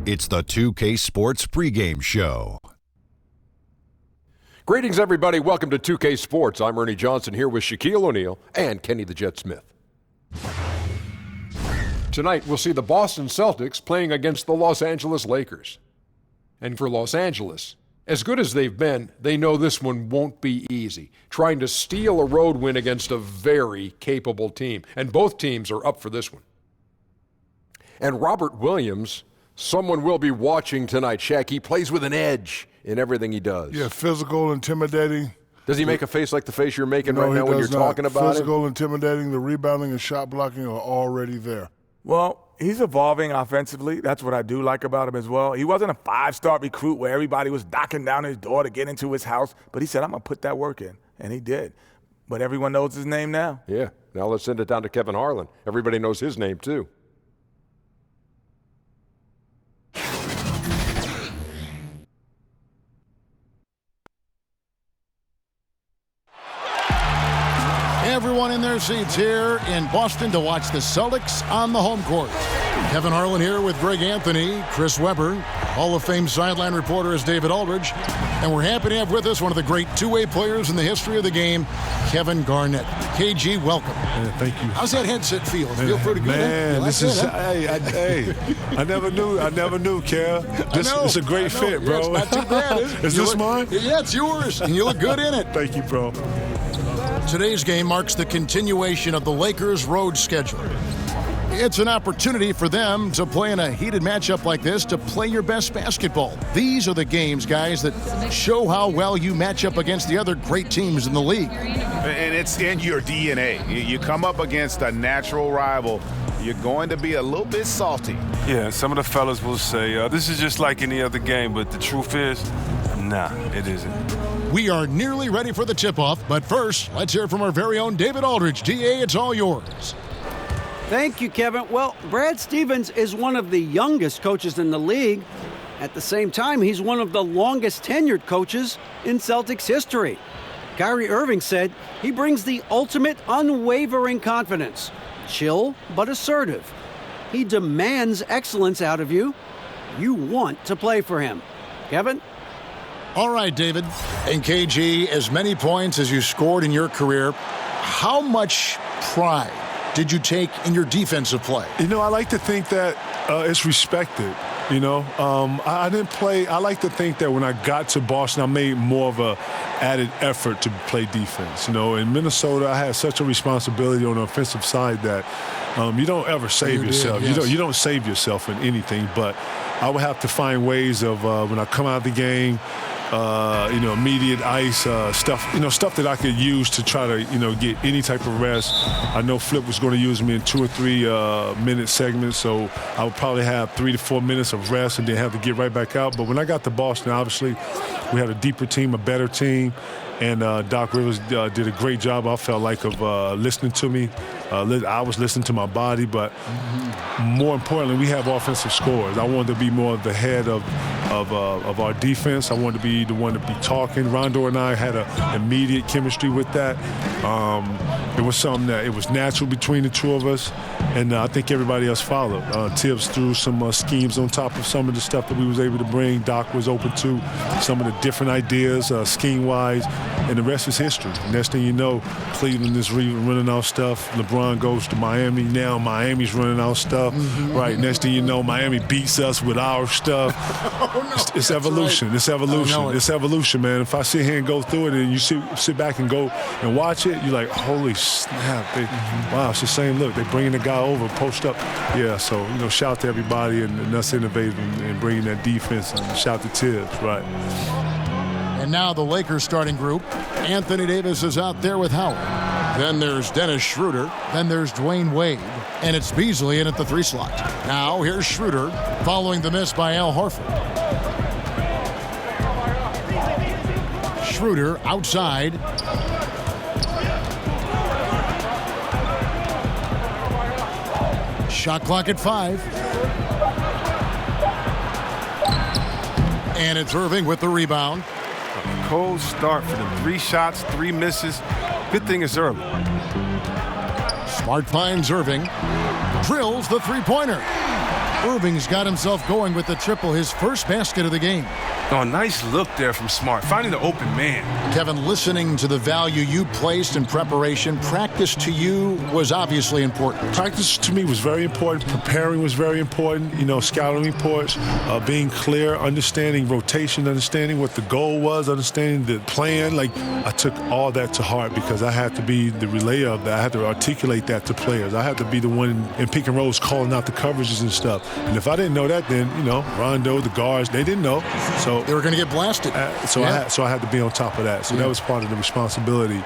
It's the 2K Sports pregame show. Greetings, everybody. Welcome to 2K Sports. I'm Ernie Johnson here with Shaquille O'Neal and Kenny the Jet Smith. Tonight, we'll see the Boston Celtics playing against the Los Angeles Lakers. And for Los Angeles, as good as they've been, they know this one won't be easy, trying to steal a road win against a very capable team. And both teams are up for this one. And Robert Williams, someone will be watching tonight. Shaq, he plays with an edge in everything he does. Yeah, physical, intimidating. Does he make a face like the face you're making right now when you're talking about it? Physical, intimidating, the rebounding and shot blocking are already there. Well, he's evolving offensively. That's what I do like about him as well. He wasn't a five-star recruit where everybody was knocking down his door to get into his house, but he said, I'm going to put that work in, and he did. But everyone knows his name now. Yeah, now let's send it down to Kevin Harlan. Everybody knows his name, too. Everyone in their seats here in Boston to watch the Celtics on the home court. Kevin Harlan here with Greg Anthony, Chris Webber. Hall of Fame sideline reporter is David Aldridge. And we're happy to have with us one of the great two-way players in the history of the game, Kevin Garnett. KG, welcome. Thank you. How's that headset feel? Feel pretty good? Man, like this is, that, huh? hey, I never knew, Kel. It's a great fit, bro. Yeah, it's not too bad, is it? Is this mine? Yeah, it's yours, and you look good in it. Thank you, bro. Today's game marks the continuation of the Lakers' road schedule. It's an opportunity for them to play in a heated matchup like this, to play your best basketball. These are the games, guys, that show how well you match up against the other great teams in the league. And it's in your DNA. You come up against a natural rival, you're going to be a little bit salty. Yeah, some of the fellas will say, this is just like any other game, but the truth is, nah, it isn't. We are nearly ready for the tip-off, but first, let's hear from our very own David Aldridge. DA, it's all yours. Thank you, Kevin. Well, Brad Stevens is one of the youngest coaches in the league. At the same time, he's one of the longest tenured coaches in Celtics history. Kyrie Irving said he brings the ultimate unwavering confidence. Chill, but assertive. He demands excellence out of you. You want to play for him. Kevin? All right, David. And KG, as many points as you scored in your career, how much pride did you take in your defensive play? You know, I like to think that it's respected. You know, I didn't play. I like to think that when I got to Boston, I made more of a added effort to play defense. You know, in Minnesota, I had such a responsibility on the offensive side that you don't ever save yourself. Yes. You don't save yourself in anything. But I would have to find ways of when I come out of the game. Immediate ice stuff, stuff that I could use to try to, get any type of rest. I know Flip was going to use me in 2 or 3 minute segments, so I would probably have 3 to 4 minutes of rest and then have to get right back out. But when I got to Boston, obviously, we had a deeper team, a better team, and Doc Rivers did a great job, I felt like, of listening to me. I was listening to my body, but more importantly, we have offensive scores. I wanted to be more of the head of our defense. I wanted to be the one to be talking. Rondo and I had an immediate chemistry with that. It was something that it was natural between the two of us, and I think everybody else followed. Tibbs threw some schemes on top of some of the stuff that we was able to bring. Doc was open to some of the different ideas, scheme-wise, and the rest is history. Next thing you know, Cleveland is running out stuff. LeBron goes to Miami. Now Miami's running out stuff. Right. Next thing you know, Miami beats us with our stuff. It's evolution. Right. It's evolution. It's evolution, man. If I sit here and go through it and you sit back and go and watch it, you're like, holy snap. Wow, it's the same look. They're bringing the guy over, post up. Yeah, so, shout out to everybody and us innovating and bringing that defense. And shout out to Tibbs, right. And now the Lakers starting group. Anthony Davis is out there with Howard. Then there's Dennis Schroeder. Then there's Dwayne Wade. And it's Beasley in at the 3 slot. Now here's Schroeder following the miss by Al Horford. Schroeder outside. Shot clock at 5. And it's Irving with the rebound. Cold start for them. 3 shots, 3 misses. Good thing it's early. Smart finds Irving. Drills the three-pointer. Irving's got himself going with the triple, his first basket of the game. Oh, nice look there from Smart, finding the open man. Kevin, listening to the value you placed in preparation, practice to you was obviously important. Practice to me was very important. Preparing was very important. Scouting reports, being clear, understanding rotation, understanding what the goal was, understanding the plan. I took all that to heart because I had to be the relayer of that. I had to articulate that to players. I had to be the one in pick and rolls calling out the coverages and stuff. And if I didn't know that, then, Rondo, the guards, they didn't know. So they were going to get blasted. So I had to be on top of that. So that was part of the responsibility,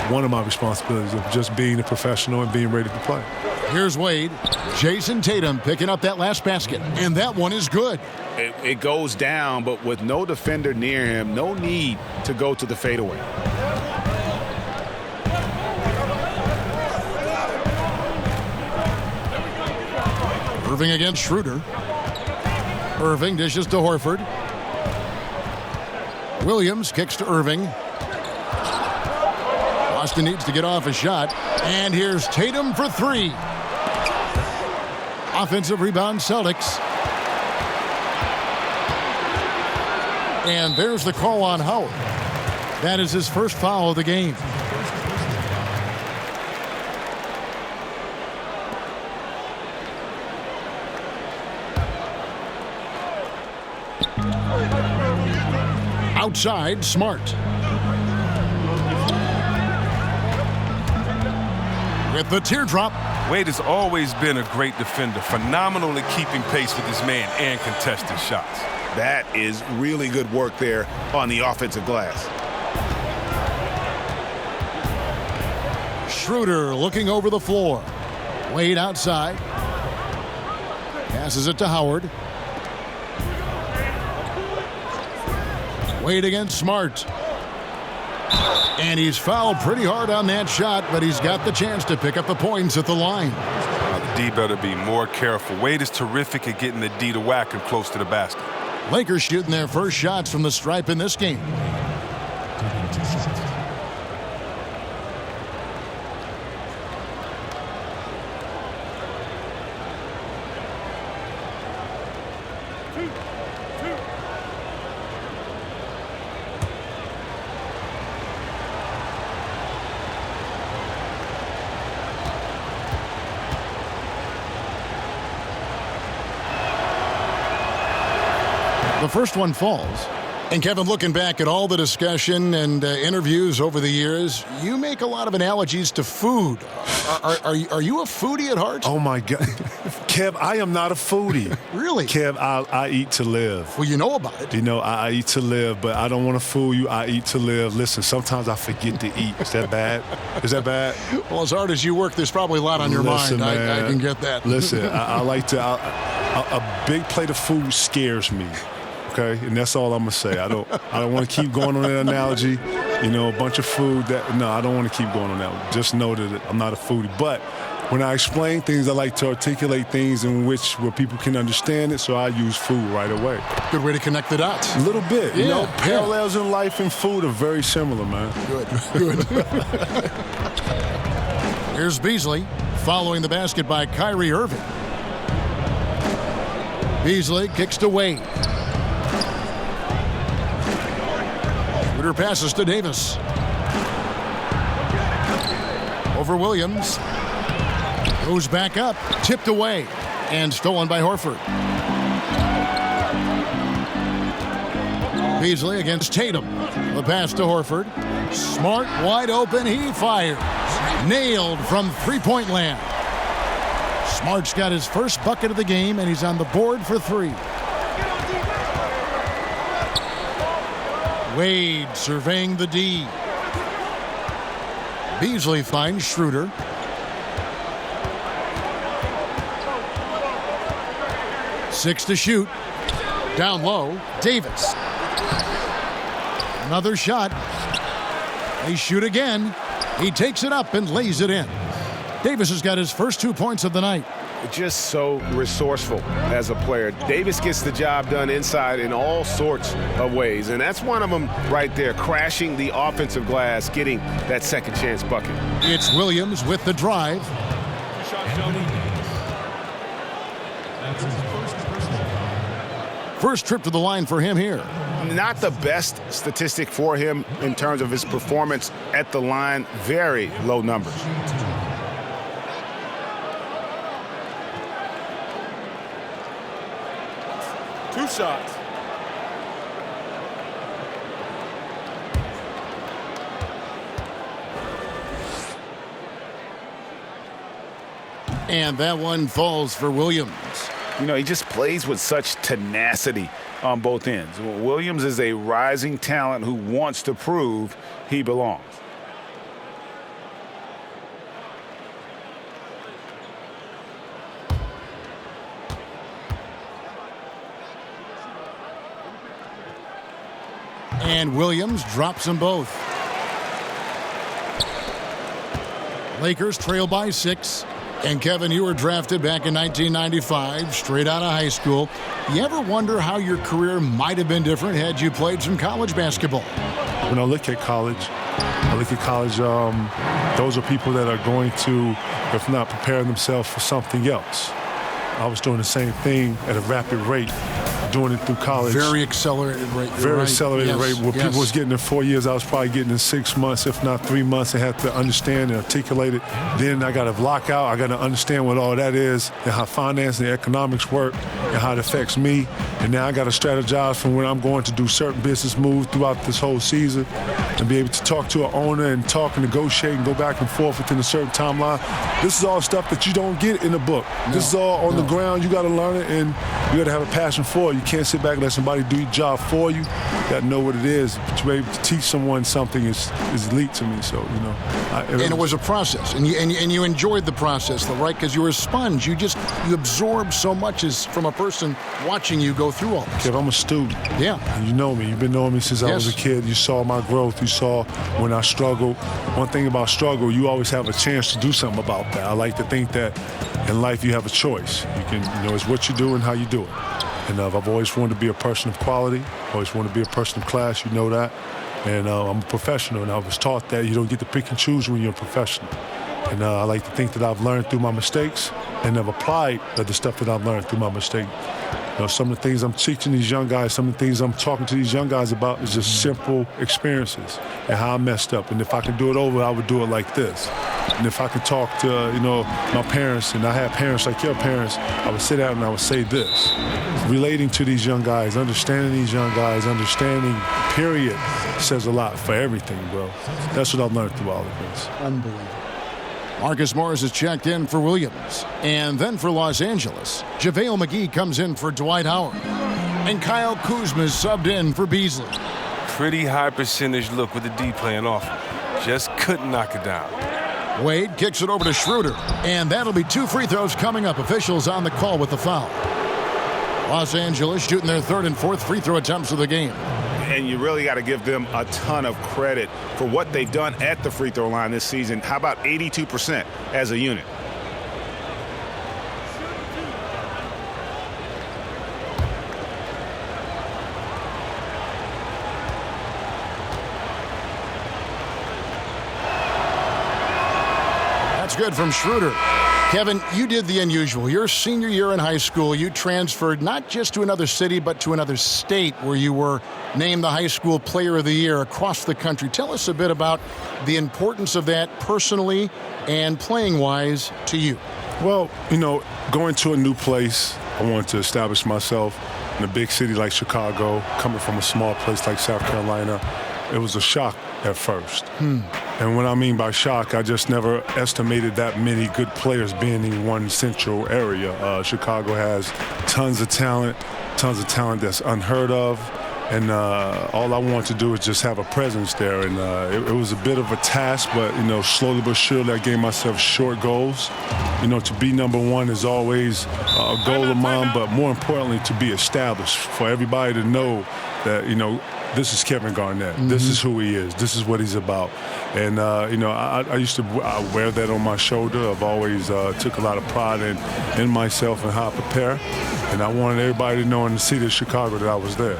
one of my responsibilities of just being a professional and being ready to play. Here's Wade. Jason Tatum picking up that last basket. And that one is good. It goes down, but with no defender near him, no need to go to the fadeaway. Irving against Schroeder. Irving dishes to Horford. Williams kicks to Irving. Boston needs to get off a shot. And here's Tatum for three. Offensive rebound, Celtics. And there's the call on Howard. That is his first foul of the game. Outside, Smart. With the teardrop. Wade has always been a great defender, phenomenal at keeping pace with his man and contested shots. That is really good work there on the offensive glass. Schroeder looking over the floor. Wade outside. Passes it to Howard. Wade against Smart. And he's fouled pretty hard on that shot, but he's got the chance to pick up the points at the line. The D better be more careful. Wade is terrific at getting the D to whack him close to the basket. Lakers shooting their first shots from the stripe in this game. The first one falls. And Kevin, looking back at all the discussion and interviews over the years, you make a lot of analogies to food. Are you a foodie at heart? Oh, my God. Kev, I am not a foodie. Really? Kev, I eat to live. Well, you know about it. I eat to live, but I don't want to fool you. I eat to live. Listen, sometimes I forget to eat. Is that bad? Is that bad? Well, as hard as you work, there's probably a lot on your mind. Man, I can get that. Listen, I like to. A big plate of food scares me. Okay, and that's all I'm gonna say. I don't want to keep going on that analogy. A bunch of food I don't want to keep going on that one. Just know that I'm not a foodie. But when I explain things, I like to articulate things where people can understand it. So I use food right away. Good way to connect the dots. A little bit. Parallels in life and food are very similar, man. Good. Here's Beasley following the basket by Kyrie Irving. Beasley kicks to Wade. Schroeder passes to Davis. Over Williams. Goes back up. Tipped away. And stolen by Horford. Beasley against Tatum. The pass to Horford. Smart wide open. He fires. Nailed from three-point land. Smart's got his first bucket of the game, and he's on the board for three. Wade surveying the D. Beasley finds Schroeder. Six to shoot. Down low, Davis. Another shot. They shoot again. He takes it up and lays it in. Davis has got his first 2 points of the night. Just so resourceful as a player. Davis gets the job done inside in all sorts of ways, and that's one of them right there, crashing the offensive glass, getting that second chance bucket. It's Williams with the drive. First trip to the line for him here. Not the best statistic for him in terms of his performance at the line. Very low numbers. Two shots. And that one falls for Williams. You know, he just plays with such tenacity on both ends. Williams is a rising talent who wants to prove he belongs. And Williams drops them both. Lakers trail by 6. And Kevin, you were drafted back in 1995, straight out of high school. You ever wonder how your career might have been different had you played some college basketball? When I look at college, those are people that are going to, if not preparing themselves for something else. I was doing the same thing at a rapid rate, doing it through college. Very accelerated rate. Very accelerated rate. Where people was getting in 4 years, I was probably getting in 6 months, if not 3 months. I had to understand and articulate it. Then I got to block out. I got to understand what all that is and how finance and economics work and how it affects me. And now I got to strategize from when I'm going to do certain business moves throughout this whole season and be able to talk to an owner and talk and negotiate and go back and forth within a certain timeline. This is all stuff that you don't get in a book. No, this is all on the ground. You got to learn it, and you got to have a passion for it. You can't sit back and let somebody do your job for you. You got to know what it is. But to be able to teach someone something is elite to me. So, you know. And it was a process, and you enjoyed the process, though, right? Because you were a sponge. You absorb so much as from a person watching you go through all this. Kid, I'm a student. Yeah. And you know me. You've been knowing me since I was a kid. You saw my growth. You saw when I struggled. One thing about struggle, you always have a chance to do something about that. I like to think that in life you have a choice. You can, it's what you do and how you do it. And I've always wanted to be a person of quality. Always wanted to be a person of class. You know that. And I'm a professional, and I was taught that you don't get to pick and choose when you're a professional. And I like to think that I've learned through my mistakes, and I've applied the stuff that I've learned through my mistake. Some of the things I'm teaching these young guys, some of the things I'm talking to these young guys about is just simple experiences and how I messed up. And if I could do it over, I would do it like this. And if I could talk to, my parents, and I have parents like your parents, I would sit down and I would say this. Relating to these young guys, understanding these young guys, understanding, period, says a lot for everything, bro. That's what I've learned through all of this. Unbelievable. Marcus Morris is checked in for Williams. And then for Los Angeles, JaVale McGee comes in for Dwight Howard. And Kyle Kuzma is subbed in for Beasley. Pretty high percentage look with the D playing off. Just couldn't knock it down. Wade kicks it over to Schroeder. And that'll be 2 free throws coming up. Officials on the call with the foul. Los Angeles shooting their 3rd and 4th free throw attempts of the game. And you really got to give them a ton of credit for what they've done at the free throw line this season. How about 82% as a unit? That's good from Schroeder. Kevin, you did the unusual. Your senior year in high school, you transferred not just to another city, but to another state where you were named the High School Player of the Year across the country. Tell us a bit about the importance of that personally and playing-wise to you. Well, going to a new place, I wanted to establish myself in a big city like Chicago, coming from a small place like South Carolina. It was a shock at first. And what I mean by shock, I just never estimated that many good players being in one central area. Chicago has tons of talent that's unheard of. And all I wanted to do is just have a presence there. And it was a bit of a task, but, slowly but surely I gave myself short goals. To be number one is always a goal of mine, but more importantly, to be established, for everybody to know that, this is Kevin Garnett. Mm-hmm. This is who he is. This is what he's about. And, I used to wear that on my shoulder. I've always took a lot of pride in myself and how I prepare. And I wanted everybody to know in the city of Chicago that I was there.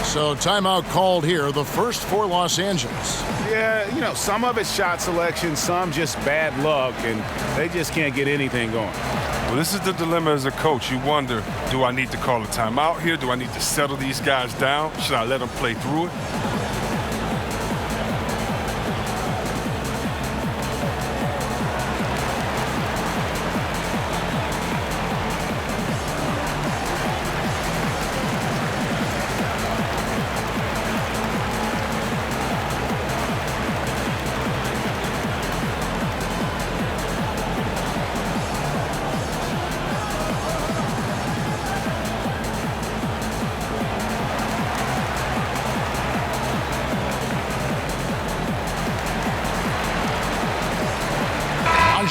So timeout called here, the first for Los Angeles. Yeah, some of it's shot selection, some just bad luck, and they just can't get anything going. Well, this is the dilemma as a coach. You wonder, do I need to call a timeout here? Do I need to settle these guys down? Should I let them play through it?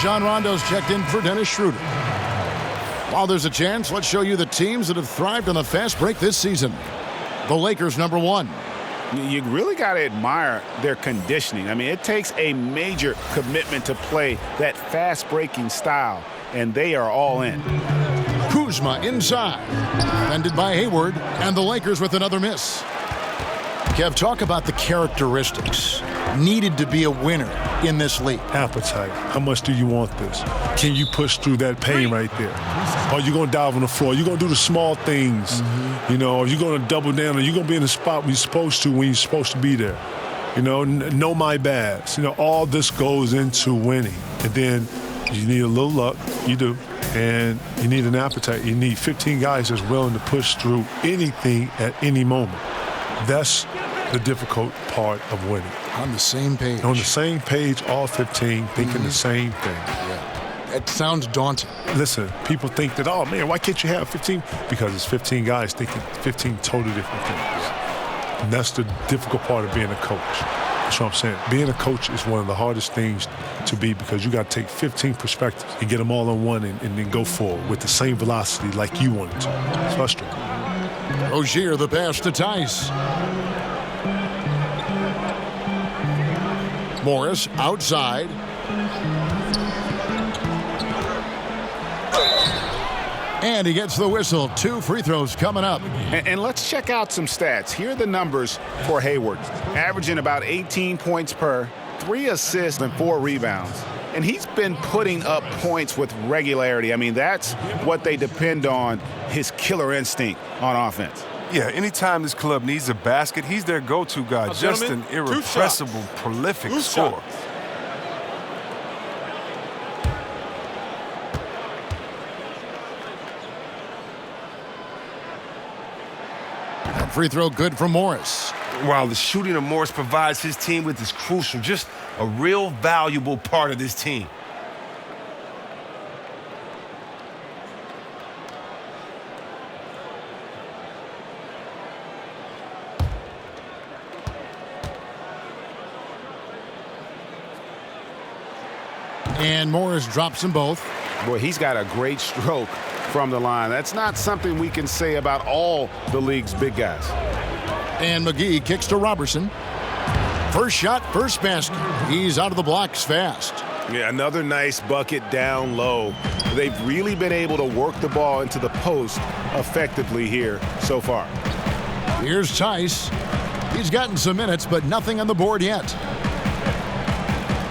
John Rondo's checked in for Dennis Schroeder. While there's a chance, let's show you the teams that have thrived on the fast break this season. The Lakers, number 1. You really got to admire their conditioning. I mean, it takes a major commitment to play that fast-breaking style, and they are all in. Kuzma inside. Defended by Hayward, and the Lakers with another miss. Kev, talk about the characteristics needed to be a winner in this league. Appetite. How much do you want this? Can you push through that pain right there? Are you going to dive on the floor? Are you going to do the small things? You know, are you going to double down? Are you going to be in the spot when you're supposed to be there? You know my bads. You know, all this goes into winning. And then you need a little luck. You do. And you need an appetite. You need 15 guys that's willing to push through anything at any moment. That's the difficult part of winning. On the same page. On the same page, all 15 thinking the same thing. Yeah. It sounds daunting. Listen, people think that, oh, man, why can't you have 15? Because it's 15 guys thinking 15 totally different things. And that's the difficult part of being a coach. That's what I'm saying. Being a coach is one of the hardest things to be because you got to take 15 perspectives and get them all in one and then go forward with the same velocity like you wanted to. It's frustrating. Rozier, the pass to Tice. Morris outside. And he gets the whistle. 2 free throws coming up. And let's check out some stats. Here are the numbers for Hayward. Averaging about 18 points per, 3 assists and 4 rebounds. And he's been putting up points with regularity. I mean, that's what they depend on, his killer instinct on offense. Yeah, anytime this club needs a basket, he's their go-to guy. Just an irrepressible, prolific scorer. That free throw good for Morris. While the shooting of Morris provides his team with this crucial, just a real valuable part of this team. And Morris drops them both. Boy, he's got a great stroke from the line. That's not something we can say about all the league's big guys. And McGee kicks to Robertson. First shot, first basket. He's out of the blocks fast. Yeah, another nice bucket down low. They've really been able to work the ball into the post effectively here so far. Here's Tice. He's gotten some minutes, but nothing on the board yet.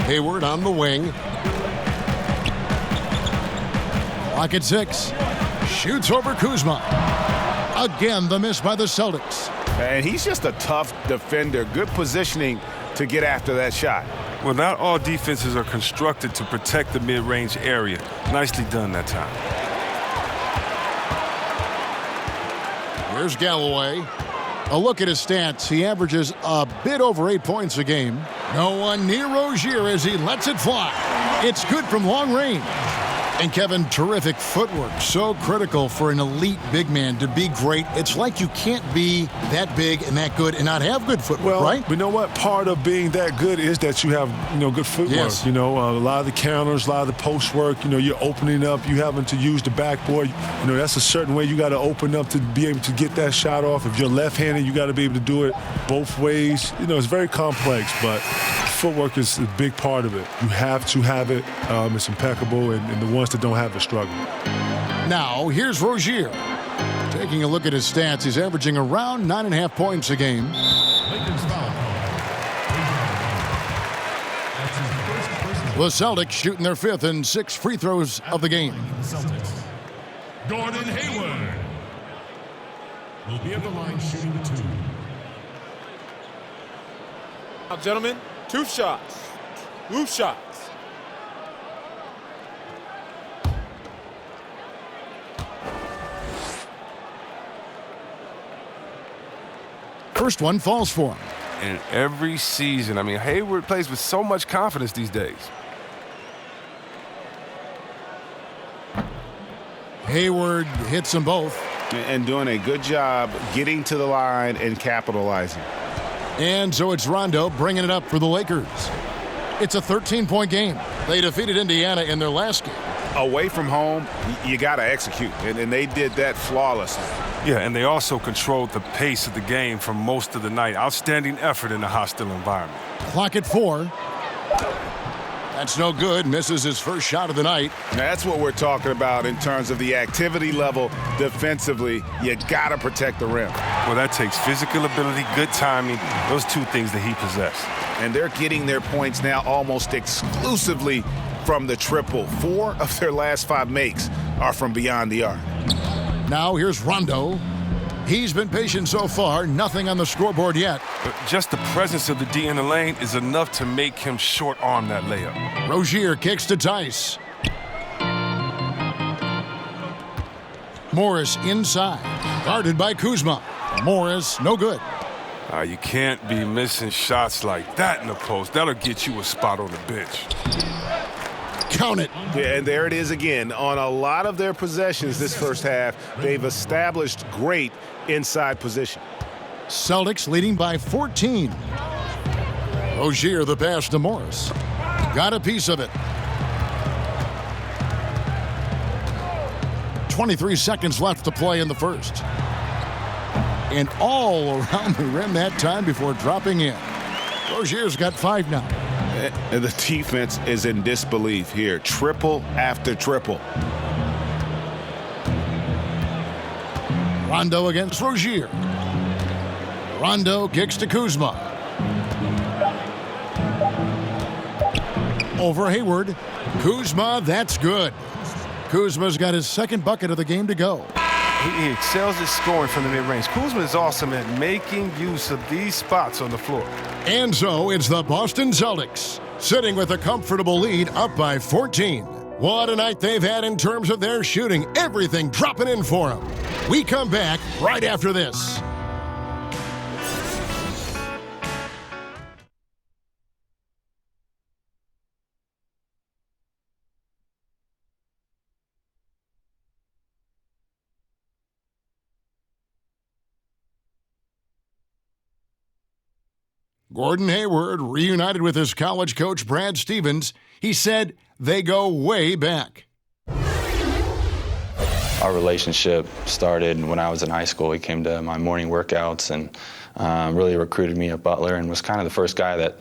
Hayward on the wing. Clock at 6. Shoots over Kuzma. Again, the miss by the Celtics. And he's just a tough defender. Good positioning to get after that shot. Well, not all defenses are constructed to protect the mid-range area. Nicely done that time. Here's Galloway. A look at his stats. He averages a bit over 8 points a game. No one near Rozier as he lets it fly. It's good from long range. And Kevin, terrific footwork. So critical for an elite big man to be great. It's like you can't be that big and that good and not have good footwork, right? But you know what? Part of being that good is that you have, good footwork. Yes. A lot of the counters, a lot of the post work, you're opening up, you having to use the backboard. That's a certain way you got to open up to be able to get that shot off. If you're left-handed, you got to be able to do it both ways. It's very complex, but footwork is a big part of it. You have to have it. It's impeccable, and the ones that don't have it struggle. Now, here's Rozier. Taking a look at his stats, he's averaging around 9.5 points a game. Lakers foul. That's his first personal The Celtics shooting their 5th and 6th free throws of the game. Celtics. Gordon Hayward will be at the line shooting 2. Now, gentlemen, 2 shots. 2 shots. First one falls for him. And every season, I mean, Hayward plays with so much confidence these days. Hayward hits them both. And doing a good job getting to the line and capitalizing. And so it's Rondo bringing it up for the Lakers. It's a 13-point game. They defeated Indiana in their last game. Away from home, you got to execute, and they did that flawlessly. Yeah, and they also controlled the pace of the game for most of the night. Outstanding effort in a hostile environment. Clock at 4. That's no good. Misses his first shot of the night. Now, that's what we're talking about in terms of the activity level defensively. You got to protect the rim. Well, that takes physical ability, good timing, those 2 things that he possessed. And they're getting their points now almost exclusively from the triple. 4 of their last 5 makes are from beyond the arc. Now here's Rondo. He's been patient so far. Nothing on the scoreboard yet. But just the presence of the D in the lane is enough to make him short-arm that layup. Rozier kicks to Tice. Morris inside. Guarded by Kuzma. Morris, no good. You can't be missing shots like that in the post. That'll get you a spot on the bench. Count it. Yeah, and there it is again. On a lot of their possessions this first half, they've established great inside position. Celtics leading by 14. Rozier the pass to Morris. Got a piece of it. 23 seconds left to play in the first. And all around the rim that time before dropping in. Rozier's got 5 now. And the defense is in disbelief here. Triple after triple. Rondo against Rozier. Rondo kicks to Kuzma. Over Hayward. Kuzma, that's good. Kuzma's got his 2nd bucket of the game to go. He excels at scoring from the mid-range. Kuzma is awesome at making use of these spots on the floor. And so it's the Boston Celtics, sitting with a comfortable lead up by 14. What a night they've had in terms of their shooting. Everything dropping in for them. We come back right after this. Gordon Hayward reunited with his college coach, Brad Stevens. He said they go way back. Our relationship started when I was in high school. He came to my morning workouts and really recruited me at Butler and was kind of the first guy that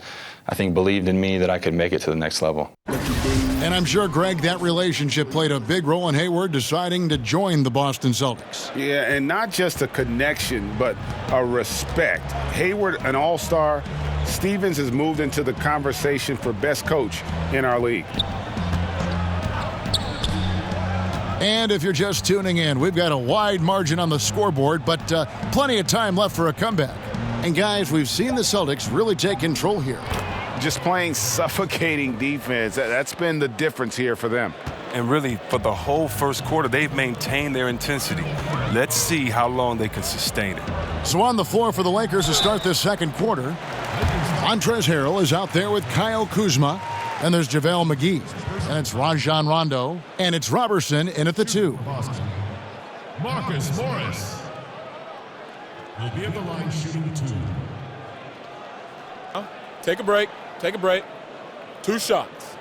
I think believed in me that I could make it to the next level. And I'm sure, Greg, that relationship played a big role in Hayward deciding to join the Boston Celtics. Yeah, and not just a connection, but a respect. Hayward, an all-star. Stevens has moved into the conversation for best coach in our league. And if you're just tuning in, we've got a wide margin on the scoreboard, but plenty of time left for a comeback. And guys, we've seen the Celtics really take control here. Just playing suffocating defense. That's been the difference here for them. And really, for the whole first quarter, they've maintained their intensity. Let's see how long they can sustain it. So on the floor for the Lakers to start this second quarter, Montrezl Harrell is out there with Kyle Kuzma, and there's JaVale McGee, and it's Rajon Rondo, and it's Robertson in at the 2. Marcus Morris will be at the line shooting 2. Take a break. Take a break. 2 shots.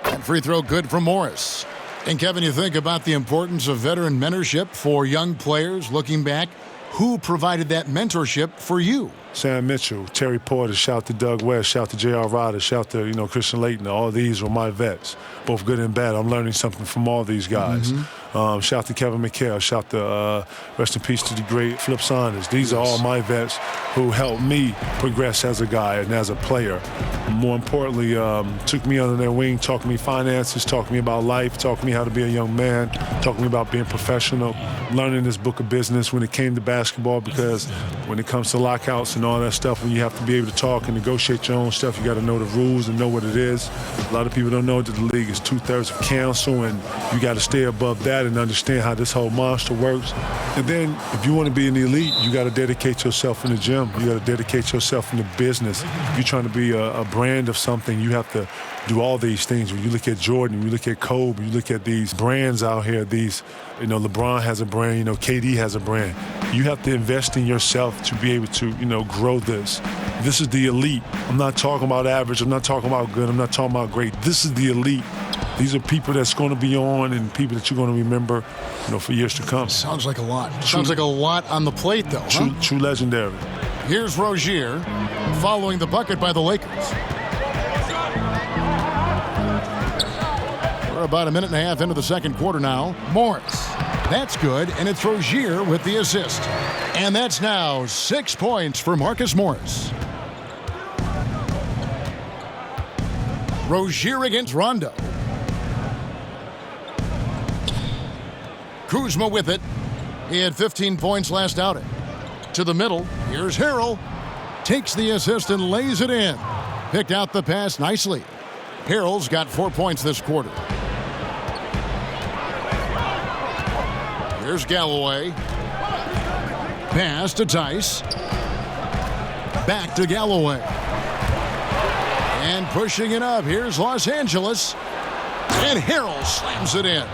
And free throw good from Morris. And Kevin, you think about the importance of veteran mentorship for young players looking back. Who provided that mentorship for you? Sam Mitchell, Terry Porter, shout to Doug West, shout to J.R. Rodder, shout to, Christian Laettner. All these were my vets, both good and bad. I'm learning something from all these guys. Shout to Kevin McHale, shout to, rest in peace to the great Flip Saunders. These are all my vets who helped me progress as a guy and as a player. More importantly, took me under their wing, taught me finances, taught me about life, taught me how to be a young man, taught me about being professional, learning this book of business when it came to basketball, because when it comes to lockouts and all that stuff, when you have to be able to talk and negotiate your own stuff, you got to know the rules and know what it is. A lot of people don't know that the league is 2/3 of council, and you got to stay above that and understand how this whole monster works. And then if you want to be an elite, you got to dedicate yourself in the gym. You got to dedicate yourself in the business. If you're trying to be a brand of something, you have to do all these things. When you look at Jordan, you look at Kobe, you look at these brands out here, LeBron has a brand, KD has a brand. You have to invest in yourself to be able to, grow this. This is the elite. I'm not talking about average. I'm not talking about good. I'm not talking about great. This is the elite. These are people that's going to be on and people that you're going to remember, for years to come. Sounds like a lot. Sounds like a lot on the plate, though. True legendary. Here's Rozier following the bucket by the Lakers. We're about a minute and a half into the second quarter now. Morris. That's good, and it's Rozier with the assist. And that's now 6 points for Marcus Morris. Rozier against Rondo. Kuzma with it. He had 15 points last outing. To the middle. Here's Harrell. Takes the assist and lays it in. Picked out the pass nicely. Harrell's got 4 points this quarter. Here's Galloway. Pass to Tice. Back to Galloway. And pushing it up. Here's Los Angeles. And Harrell slams it in.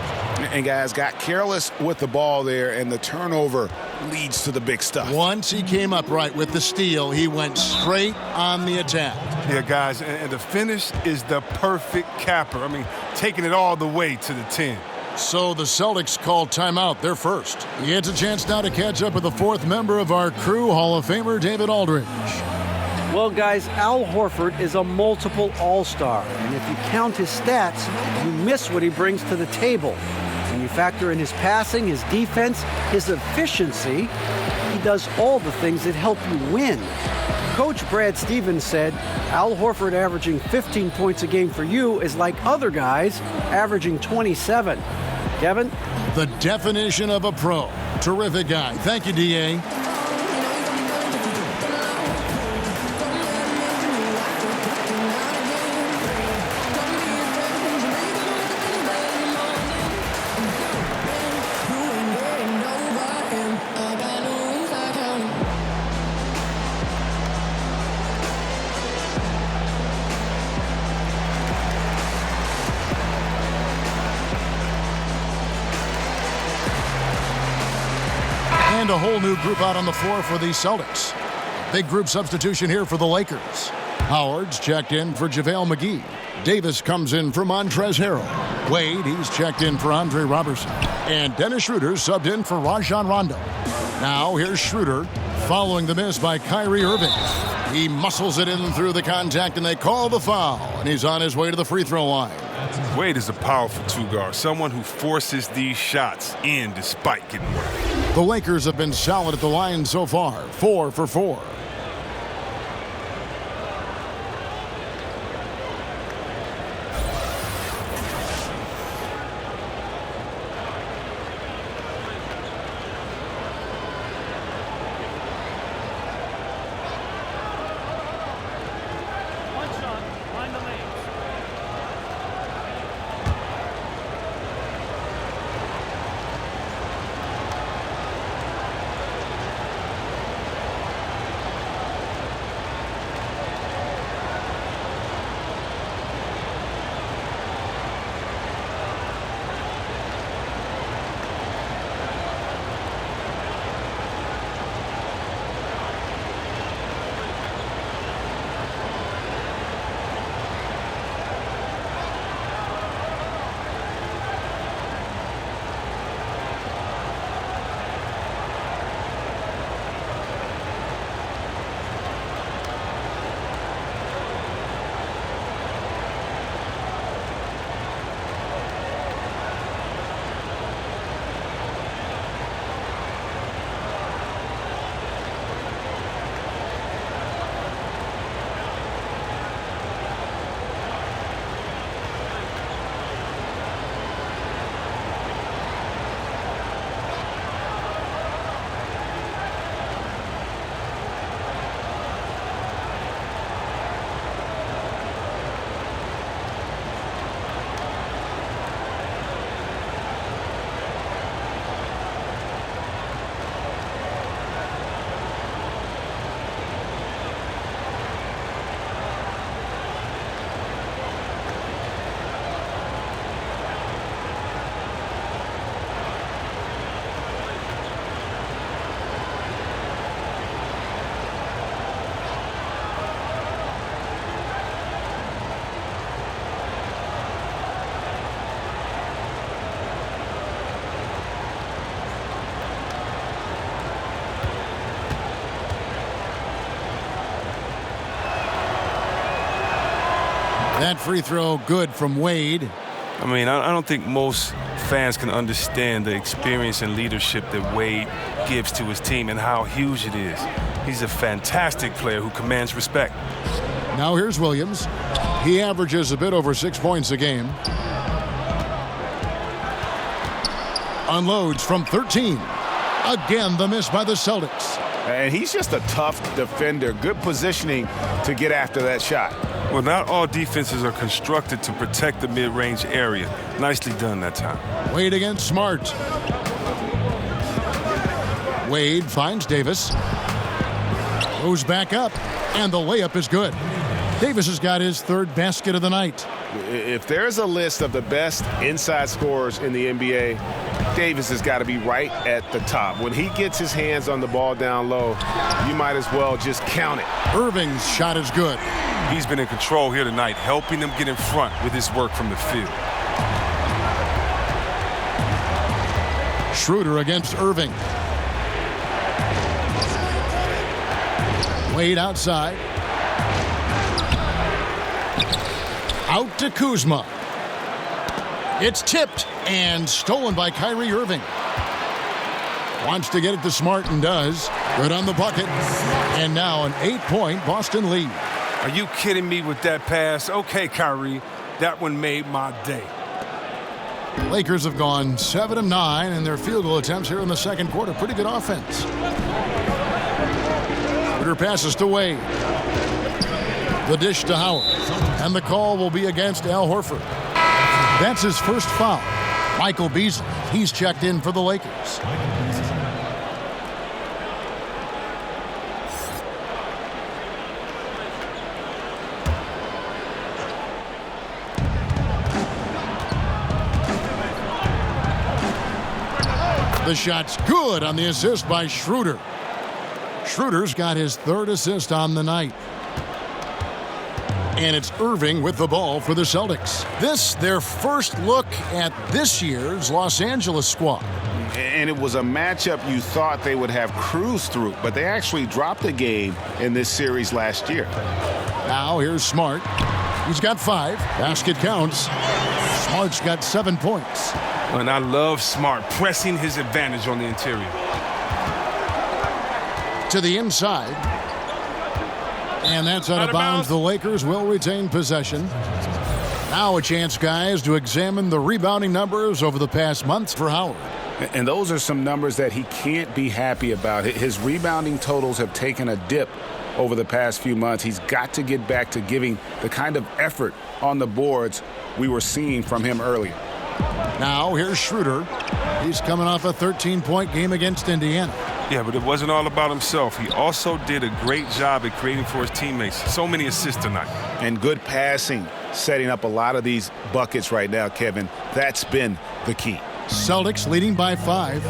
And guys got careless with the ball there, and the turnover leads to the big stuff. Once he came up right with the steal, he went straight on the attack. Yeah, guys, and the finish is the perfect capper. I mean, taking it all the way to the 10. So the Celtics called timeout. They're first. He gets a chance now to catch up with the fourth member of our crew, Hall of Famer David Aldridge. Well, guys, Al Horford is a multiple All-Star. And if you count his stats, you miss what he brings to the table. When you factor in his passing, his defense, his efficiency, he does all the things that help you win. Coach Brad Stevens said, Al Horford averaging 15 points a game for you is like other guys averaging 27. Kevin? The definition of a pro. Terrific guy. Thank you, D.A. And a whole new group out on the floor for the Celtics. Big group substitution here for the Lakers. Howard's checked in for JaVale McGee. Davis comes in for Montrezl Harrell. Wade, he's checked in for Andre Robertson. And Dennis Schroeder subbed in for Rajon Rondo. Now here's Schroeder following the miss by Kyrie Irving. He muscles it in through the contact and they call the foul. And he's on his way to the free throw line. Wade is a powerful two-guard, someone who forces these shots in despite getting wet. The Lakers have been solid at the line so far, 4 for 4. That free throw good from Wade. I mean, I don't think most fans can understand the experience and leadership that Wade gives to his team and how huge it is. He's a fantastic player who commands respect. Now here's Williams. He averages a bit over 6 points a game. Unloads from 13. Again, the miss by the Celtics. And he's just a tough defender. Good positioning to get after that shot. Well, not all defenses are constructed to protect the mid-range area. Nicely done that time. Wade against Smart. Wade finds Davis. Goes back up, and the layup is good. Davis has got his third basket of the night. If there's a list of the best inside scorers in the NBA, Davis has got to be right at the top. When he gets his hands on the ball down low, you might as well just count it. Irving's shot is good. He's been in control here tonight, helping them get in front with his work from the field. Schroeder against Irving. Wade outside. Out to Kuzma. It's tipped and stolen by Kyrie Irving. Wants to get it to Smart and does. Good on the bucket. And now an 8-point Boston lead. Are you kidding me with that pass? Okay, Kyrie, that one made my day. Lakers have gone 7 of 9 in their field goal attempts here in the second quarter. Pretty good offense. Schroeder passes to Wade. The dish to Howard. And the call will be against Al Horford. That's his first foul. Michael Beasley, he's checked in for the Lakers. The shot's good on the assist by Schroeder. Schroeder's got his third assist on the night. And it's Irving with the ball for the Celtics. This, their first look at this year's Los Angeles squad. And it was a matchup you thought they would have cruised through, but they actually dropped a game in this series last year. Now here's Smart. He's got 5. Basket counts. Smart's got 7 points. And I love Smart pressing his advantage on the interior. To the inside. And that's out of bounds. The Lakers will retain possession. Now a chance, guys, to examine the rebounding numbers over the past months for Howard. And those are some numbers that he can't be happy about. His rebounding totals have taken a dip over the past few months. He's got to get back to giving the kind of effort on the boards we were seeing from him earlier. Now here's Schroeder. He's coming off a 13-point game against Indiana. Yeah, but it wasn't all about himself. He also did a great job at creating for his teammates. So many assists tonight. And good passing, setting up a lot of these buckets right now, Kevin. That's been the key. Celtics leading by 5.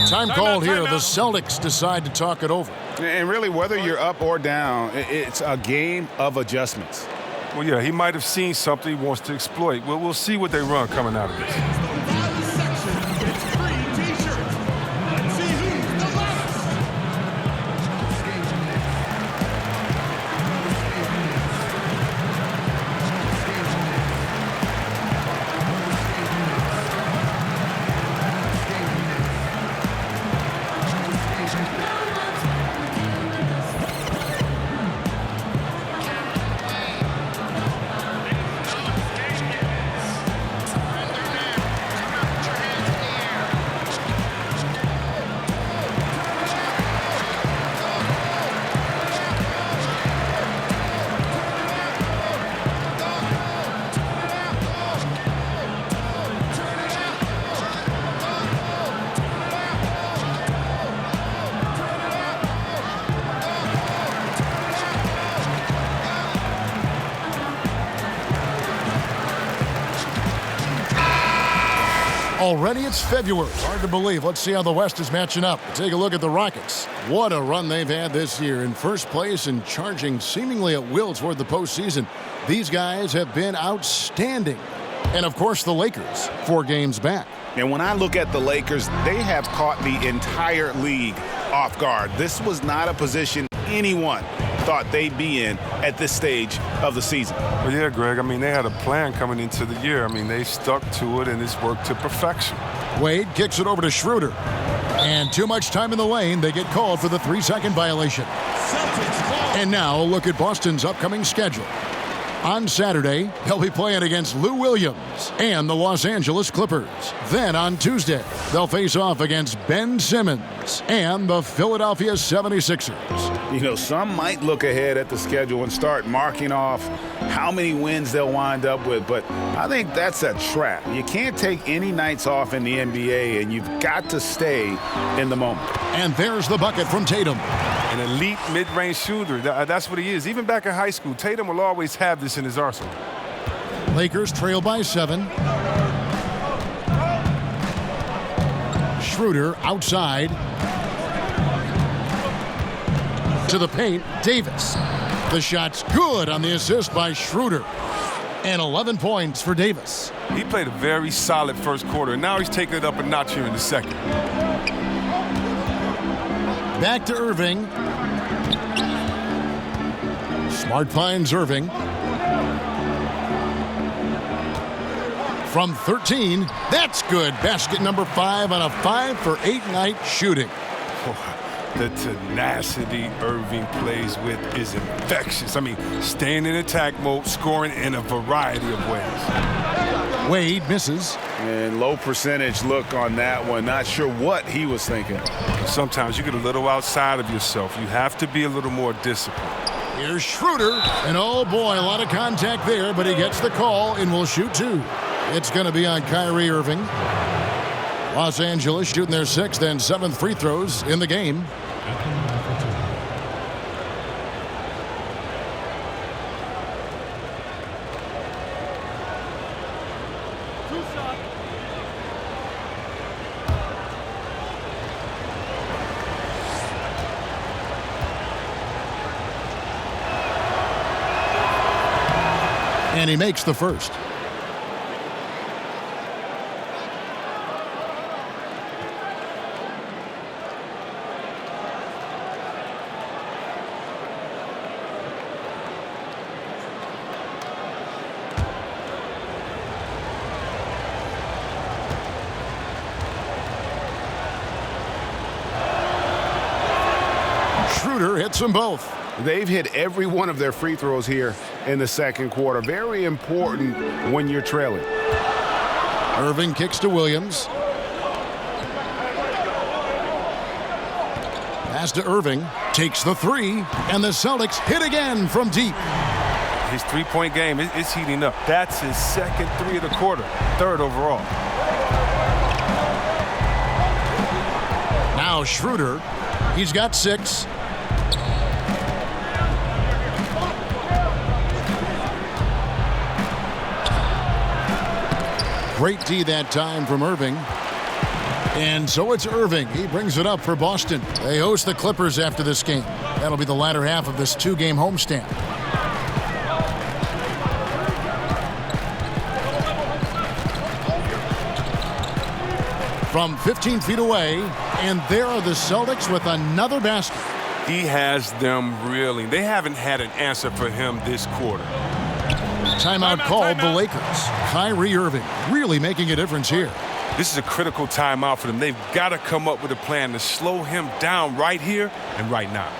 Time called here. The Celtics decide to talk it over. And really, whether you're up or down, it's a game of adjustments. Well, yeah, he might have seen something he wants to exploit. Well, we'll see what they run coming out of this. Already it's February. Hard to believe. Let's see how the West is matching up. Take a look at the Rockets. What a run they've had this year. In first place and charging seemingly at will toward the postseason. These guys have been outstanding. And, of course, the Lakers, 4 games back. And when I look at the Lakers, they have caught the entire league off guard. This was not a position anyone thought they'd be in at this stage of the season. Well, yeah, Greg, I mean, they had a plan coming into the year. I mean, they stuck to it, and it's worked to perfection. Wade kicks it over to Schroeder. And too much time in the lane. They get called for the 3-second violation. And now, look at Boston's upcoming schedule. On Saturday, they'll be playing against Lou Williams and the Los Angeles Clippers. Then on Tuesday, they'll face off against Ben Simmons and the Philadelphia 76ers. You know, some might look ahead at the schedule and start marking off how many wins they'll wind up with, but I think that's a trap. You can't take any nights off in the NBA, and you've got to stay in the moment. And there's the bucket from Tatum. An elite mid-range shooter. That's what he is. Even back in high school, Tatum will always have this in his arsenal. Lakers trail by 7. Schroeder outside. To the paint, Davis. The shot's good on the assist by Schroeder. And 11 points for Davis. He played a very solid first quarter, and now he's taking it up a notch here in the second. Back to Irving. Smart finds Irving. From 13, that's good. Basket number 5 on a 5-for-8 night shooting. The tenacity Irving plays with is infectious. I mean, staying in attack mode, scoring in a variety of ways. Wade misses. And low percentage look on that one. Not sure what he was thinking. Sometimes you get a little outside of yourself. You have to be a little more disciplined. Here's Schroeder. And oh boy, a lot of contact there, but he gets the call and will shoot 2. It's going to be on Kyrie Irving. Los Angeles shooting their 6th and 7th free throws in the game. And he makes the first. Schroeder hits them both. They've hit every one of their free throws here in the second quarter. Very important when you're trailing. Irving kicks to Williams. Pass to Irving. Takes the 3. And the Celtics hit again from deep. His three-point game is heating up. That's his second 3 of the quarter. 3rd overall. Now Schroeder. He's got 6. Great D that time from Irving. And so it's Irving. He brings it up for Boston. They host the Clippers after this game. That'll be the latter half of this 2-game homestand. From 15 feet away, and there are the Celtics with another basket. He has them reeling. They haven't had an answer for him this quarter. Timeout called the Lakers. Kyrie Irving really making a difference here. This is a critical timeout for them. They've got to come up with a plan to slow him down right here and right now.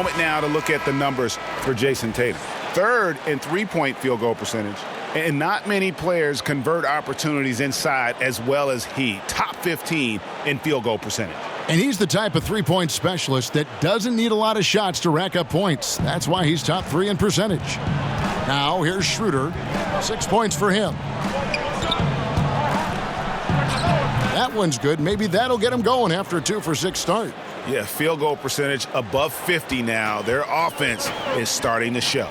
moment now to look at the numbers for Jason Tatum. Third in three-point field goal percentage. And not many players convert opportunities inside as well as he. Top 15 in field goal percentage. And he's the type of three-point specialist that doesn't need a lot of shots to rack up points. That's why he's top 3 in percentage. Now here's Schroeder. 6 points for him. That one's good. Maybe that'll get him going after a 2-for-6 start. Yeah, field goal percentage above 50 now. Their offense is starting to show.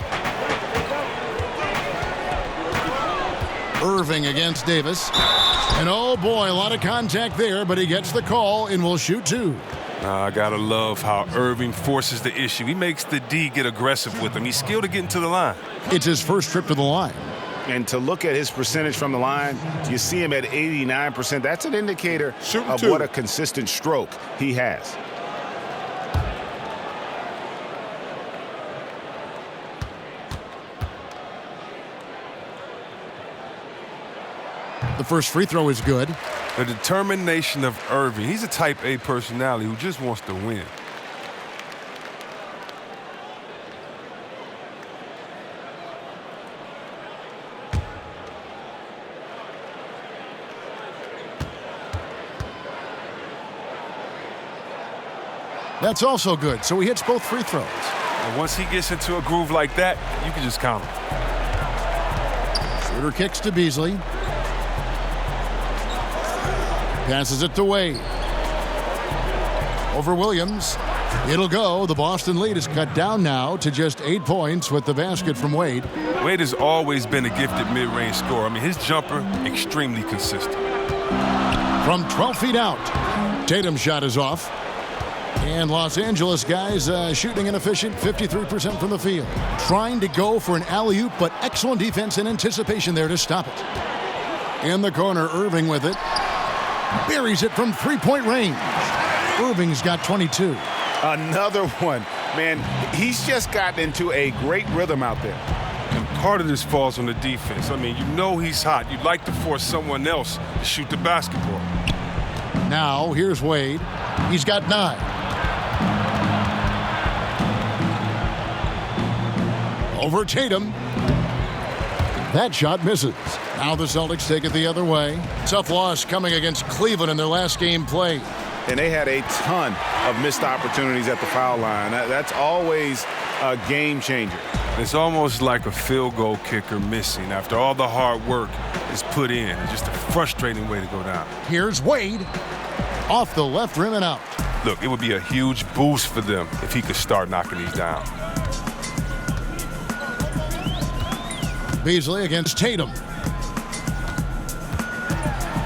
Irving against Davis. And oh boy, a lot of contact there, but he gets the call and will shoot 2. I gotta love how Irving forces the issue. He makes the D get aggressive with him. He's skilled at getting to the line. It's his first trip to the line. And to look at his percentage from the line, you see him at 89%. That's an indicator of what a consistent stroke he has. The first free throw is good. The determination of Irving. He's a type A personality who just wants to win. That's also good, so he hits both free throws. And once he gets into a groove like that, you can just count him. Schroeder kicks to Beasley. Passes it to Wade. Over Williams. It'll go. The Boston lead is cut down now to just 8 points with the basket from Wade. Wade has always been a gifted mid-range scorer. I mean, his jumper, extremely consistent. From 12 feet out, Tatum's shot is off. And Los Angeles guys shooting an efficient 53% from the field. Trying to go for an alley-oop, but excellent defense and anticipation there to stop it. In the corner, Irving with it. Buries it from three-point range. Irving's got 22. Another one. Man, he's just gotten into a great rhythm out there. And part of this falls on the defense. I mean, you know he's hot. You'd like to force someone else to shoot the basketball. Now, here's Wade. He's got 9. Over Tatum. That shot misses. Now the Celtics take it the other way. Tough loss coming against Cleveland in their last game played. And they had a ton of missed opportunities at the foul line. That's always a game changer. It's almost like a field goal kicker missing after all the hard work is put in. It's just a frustrating way to go down. Here's Wade. Off the left rim and out. Look, it would be a huge boost for them if he could start knocking these down. Beasley against Tatum.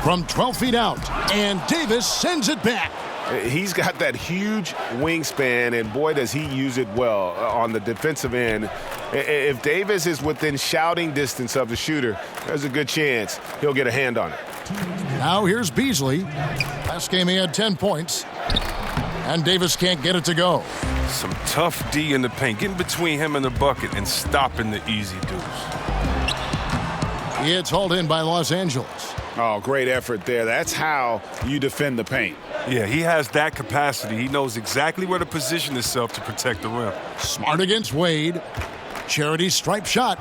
From 12 feet out, and Davis sends it back. He's got that huge wingspan, and boy, does he use it well on the defensive end. If Davis is within shouting distance of the shooter, there's a good chance he'll get a hand on it. Now here's Beasley. Last game he had 10 points, and Davis can't get it to go. Some tough D in the paint, getting between him and the bucket and stopping the easy deuce. It's hauled in by Los Angeles. Oh, great effort there. That's how you defend the paint. Yeah, he has that capacity. He knows exactly where to position himself to protect the rim. Smart against Wade. Charity stripe shot.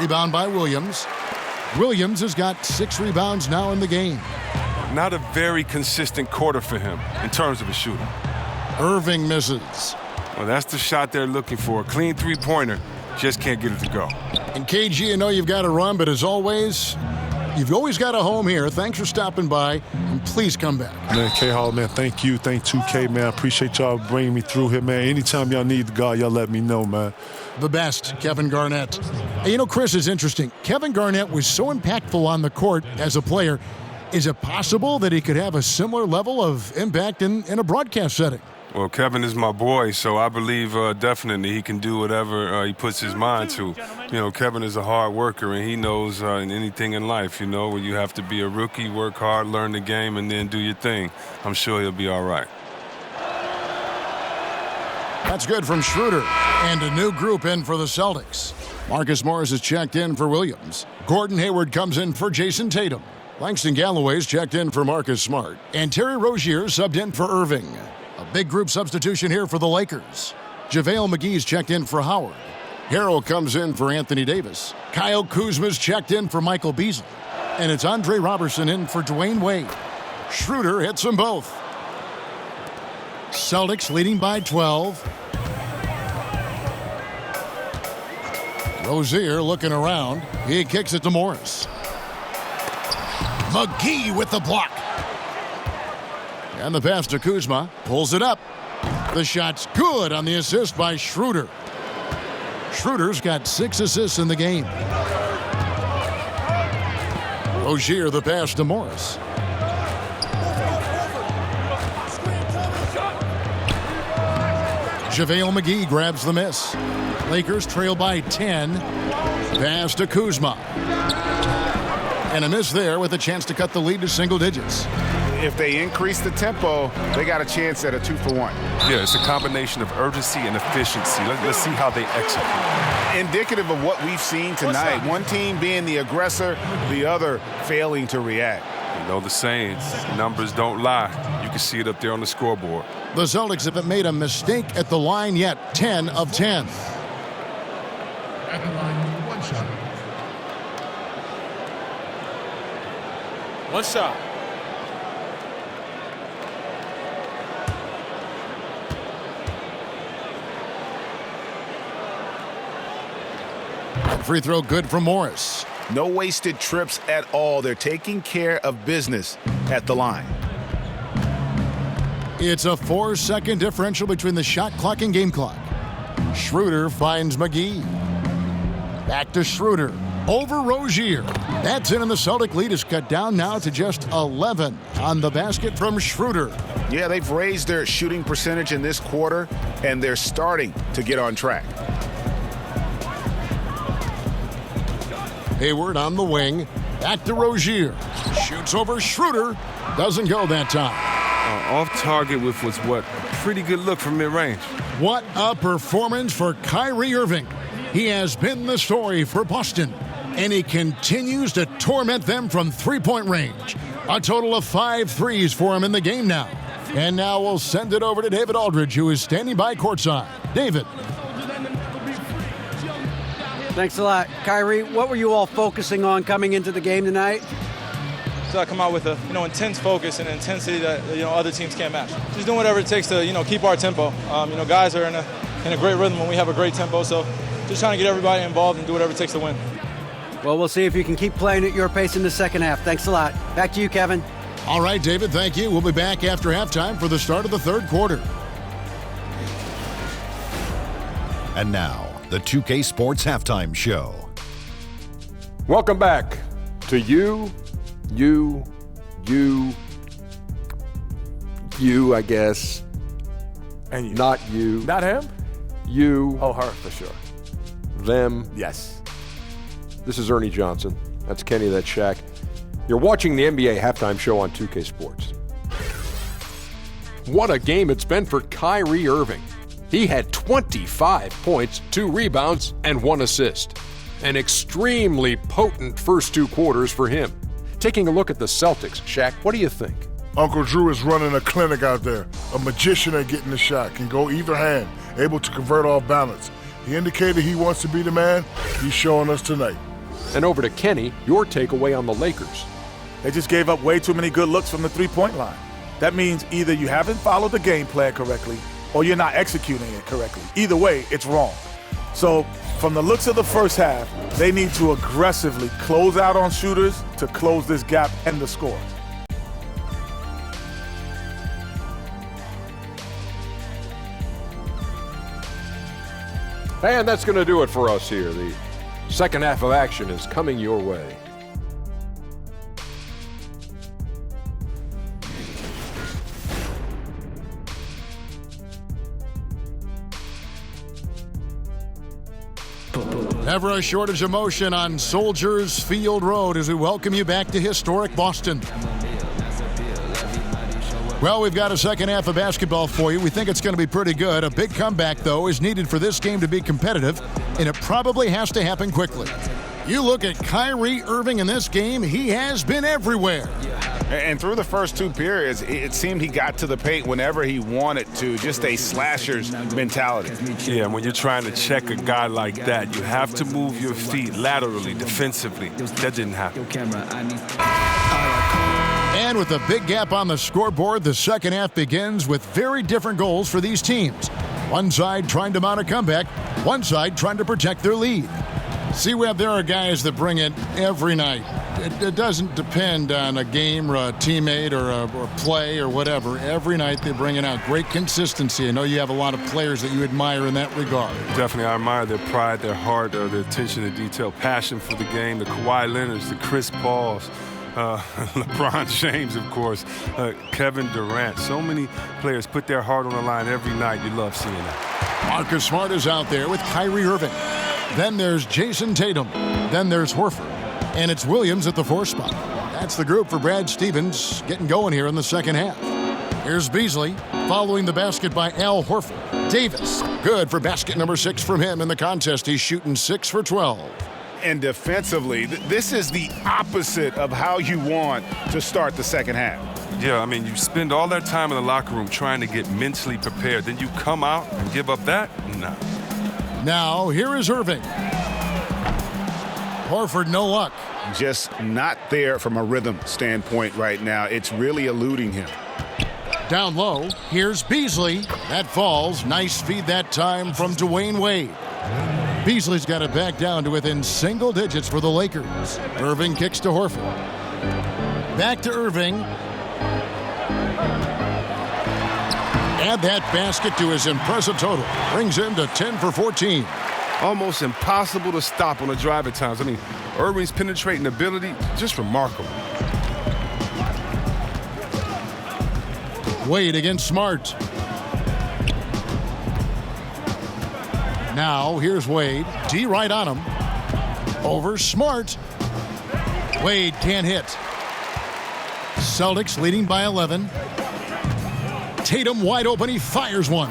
Rebound by Williams. Williams has got 6 rebounds now in the game. Not a very consistent quarter for him in terms of a shooting. Irving misses. Well, that's the shot they're looking for. A clean three-pointer. Just can't get it to go. And KG, I know you've got to run, but as always, you've always got a home here. Thanks for stopping by, and please come back. Man, K-Hall, man, thank you. Thank 2K, man. I appreciate y'all bringing me through here, man. Anytime y'all need the guard, y'all let me know, man. The best, Kevin Garnett. And you know, Chris, is interesting. Kevin Garnett was so impactful on the court as a player. Is it possible that he could have a similar level of impact in a broadcast setting? Well, Kevin is my boy, so I believe definitely he can do whatever he puts his mind to. You know, Kevin is a hard worker, and he knows in anything in life, you know, where you have to be a rookie, work hard, learn the game, and then do your thing. I'm sure he'll be all right. That's good from Schroeder. And a new group in for the Celtics. Marcus Morris is checked in for Williams. Gordon Hayward comes in for Jason Tatum. Langston Galloway's checked in for Marcus Smart. And Terry Rozier subbed in for Irving. A big group substitution here for the Lakers. JaVale McGee's checked in for Howard. Harrell comes in for Anthony Davis. Kyle Kuzma's checked in for Michael Beasley. And it's Andre Robertson in for Dwayne Wade. Schroeder hits them both. Celtics leading by 12. Rozier looking around. He kicks it to Morris. McGee with the block. And the pass to Kuzma. Pulls it up. The shot's good on the assist by Schroeder. Schroeder's got 6 assists in the game. Rozier the pass to Morris. JaVale McGee grabs the miss. Lakers trail by 10. Pass to Kuzma. And a miss there with a chance to cut the lead to single digits. If they increase the tempo, they got a chance at a 2-for-1. Yeah, it's a combination of urgency and efficiency. Let's see how they execute. Indicative of what we've seen tonight. One team being the aggressor, the other failing to react. You know the saying, numbers don't lie. You can see it up there on the scoreboard. The Celtics haven't made a mistake at the line yet. 10 of 10. At the line, one shot. One shot. Free throw good for Morris. No wasted trips at all. They're taking care of business at the line. It's a 4-second differential between the shot clock and game clock. Schroeder finds McGee. Back to Schroeder. Over Rozier. That's in, and the Celtic lead is cut down now to just 11 on the basket from Schroeder. Yeah, they've raised their shooting percentage in this quarter, and they're starting to get on track. Hayward on the wing. Back to Rozier. Shoots over Schroeder. Doesn't go that time. Off target with what's a pretty good look from mid-range. What a performance for Kyrie Irving. He has been the story for Boston, and he continues to torment them from three-point range. A total of 5 threes for him in the game now. And now we'll send it over to David Aldridge, who is standing by courtside. David. Thanks a lot. Kyrie, what were you all focusing on coming into the game tonight? So I come out with a intense focus and intensity that other teams can't match. Just doing whatever it takes to keep our tempo. Guys are in a great rhythm when we have a great tempo. So just trying to get everybody involved and do whatever it takes to win. Well, we'll see if you can keep playing at your pace in the second half. Thanks a lot. Back to you, Kevin. All right, David, thank you. We'll be back after halftime for the start of the third quarter. And now, the 2K Sports Halftime Show. Welcome back to you, I guess. And you. Not you. Not him? You. Oh, her, for sure. Them. Yes. This is Ernie Johnson. That's Kenny, that's Shaq. You're watching the NBA Halftime Show on 2K Sports. What a game it's been for Kyrie Irving. He had 25 points, 2 rebounds, and 1 assist. An extremely potent first 2 quarters for him. Taking a look at the Celtics, Shaq, what do you think? Uncle Drew is running a clinic out there. A magician at getting the shot. Can go either hand. Able to convert off balance. He indicated he wants to be the man. He's showing us tonight. And over to Kenny, your takeaway on the Lakers. They just gave up way too many good looks from the three-point line. That means either you haven't followed the game plan correctly or you're not executing it correctly. Either way, it's wrong. So from the looks of the first half, they need to aggressively close out on shooters to close this gap and the score. And that's going to do it for us here. The second half of action is coming your way. Never a shortage of motion on Soldiers Field Road as we welcome you back to historic Boston. Well, we've got a second half of basketball for you. We think it's going to be pretty good. A big comeback, though, is needed for this game to be competitive, and it probably has to happen quickly. You look at Kyrie Irving in this game, he has been everywhere. And through the first 2 periods, it seemed he got to the paint whenever he wanted to, just a slasher's mentality. Yeah, when you're trying to check a guy like that, you have to move your feet laterally, defensively. That didn't happen. And with a big gap on the scoreboard, the second half begins with very different goals for these teams. One side trying to mount a comeback, one side trying to protect their lead. C-Web, there are guys that bring it every night. It doesn't depend on a game or a teammate or a play or whatever. Every night they bring it out. Great consistency. I know you have a lot of players that you admire in that regard. Definitely, I admire their pride, their heart, their attention to detail, passion for the game, the Kawhi Leonards, the Chris Pauls, LeBron James, of course, Kevin Durant. So many players put their heart on the line every night. You love seeing that. Marcus Smart is out there with Kyrie Irving. Then there's Jason Tatum. Then there's Horford. And it's Williams at the 4th spot. That's the group for Brad Stevens getting going here in the second half. Here's Beasley following the basket by Al Horford. Davis, good for basket number 6 from him in the contest. He's shooting 6 for 12. And defensively, this is the opposite of how you want to start the second half. Yeah, I mean, you spend all that time in the locker room trying to get mentally prepared. Then you come out and give up that? No. Now, here is Irving. Horford, no luck. Just not there from a rhythm standpoint right now. It's really eluding him. Down low, here's Beasley. That falls. Nice feed that time from Dwayne Wade. Beasley's got it back down to within single digits for the Lakers. Irving kicks to Horford. Back to Irving. Add that basket to his impressive total. Brings him to 10 for 14. Almost impossible to stop on the drive at times. I mean, Irving's penetrating ability, just remarkable. Wade against Smart. Now, here's Wade. D right on him. Over Smart. Wade can't hit. Celtics leading by 11. Tatum wide open. He fires one.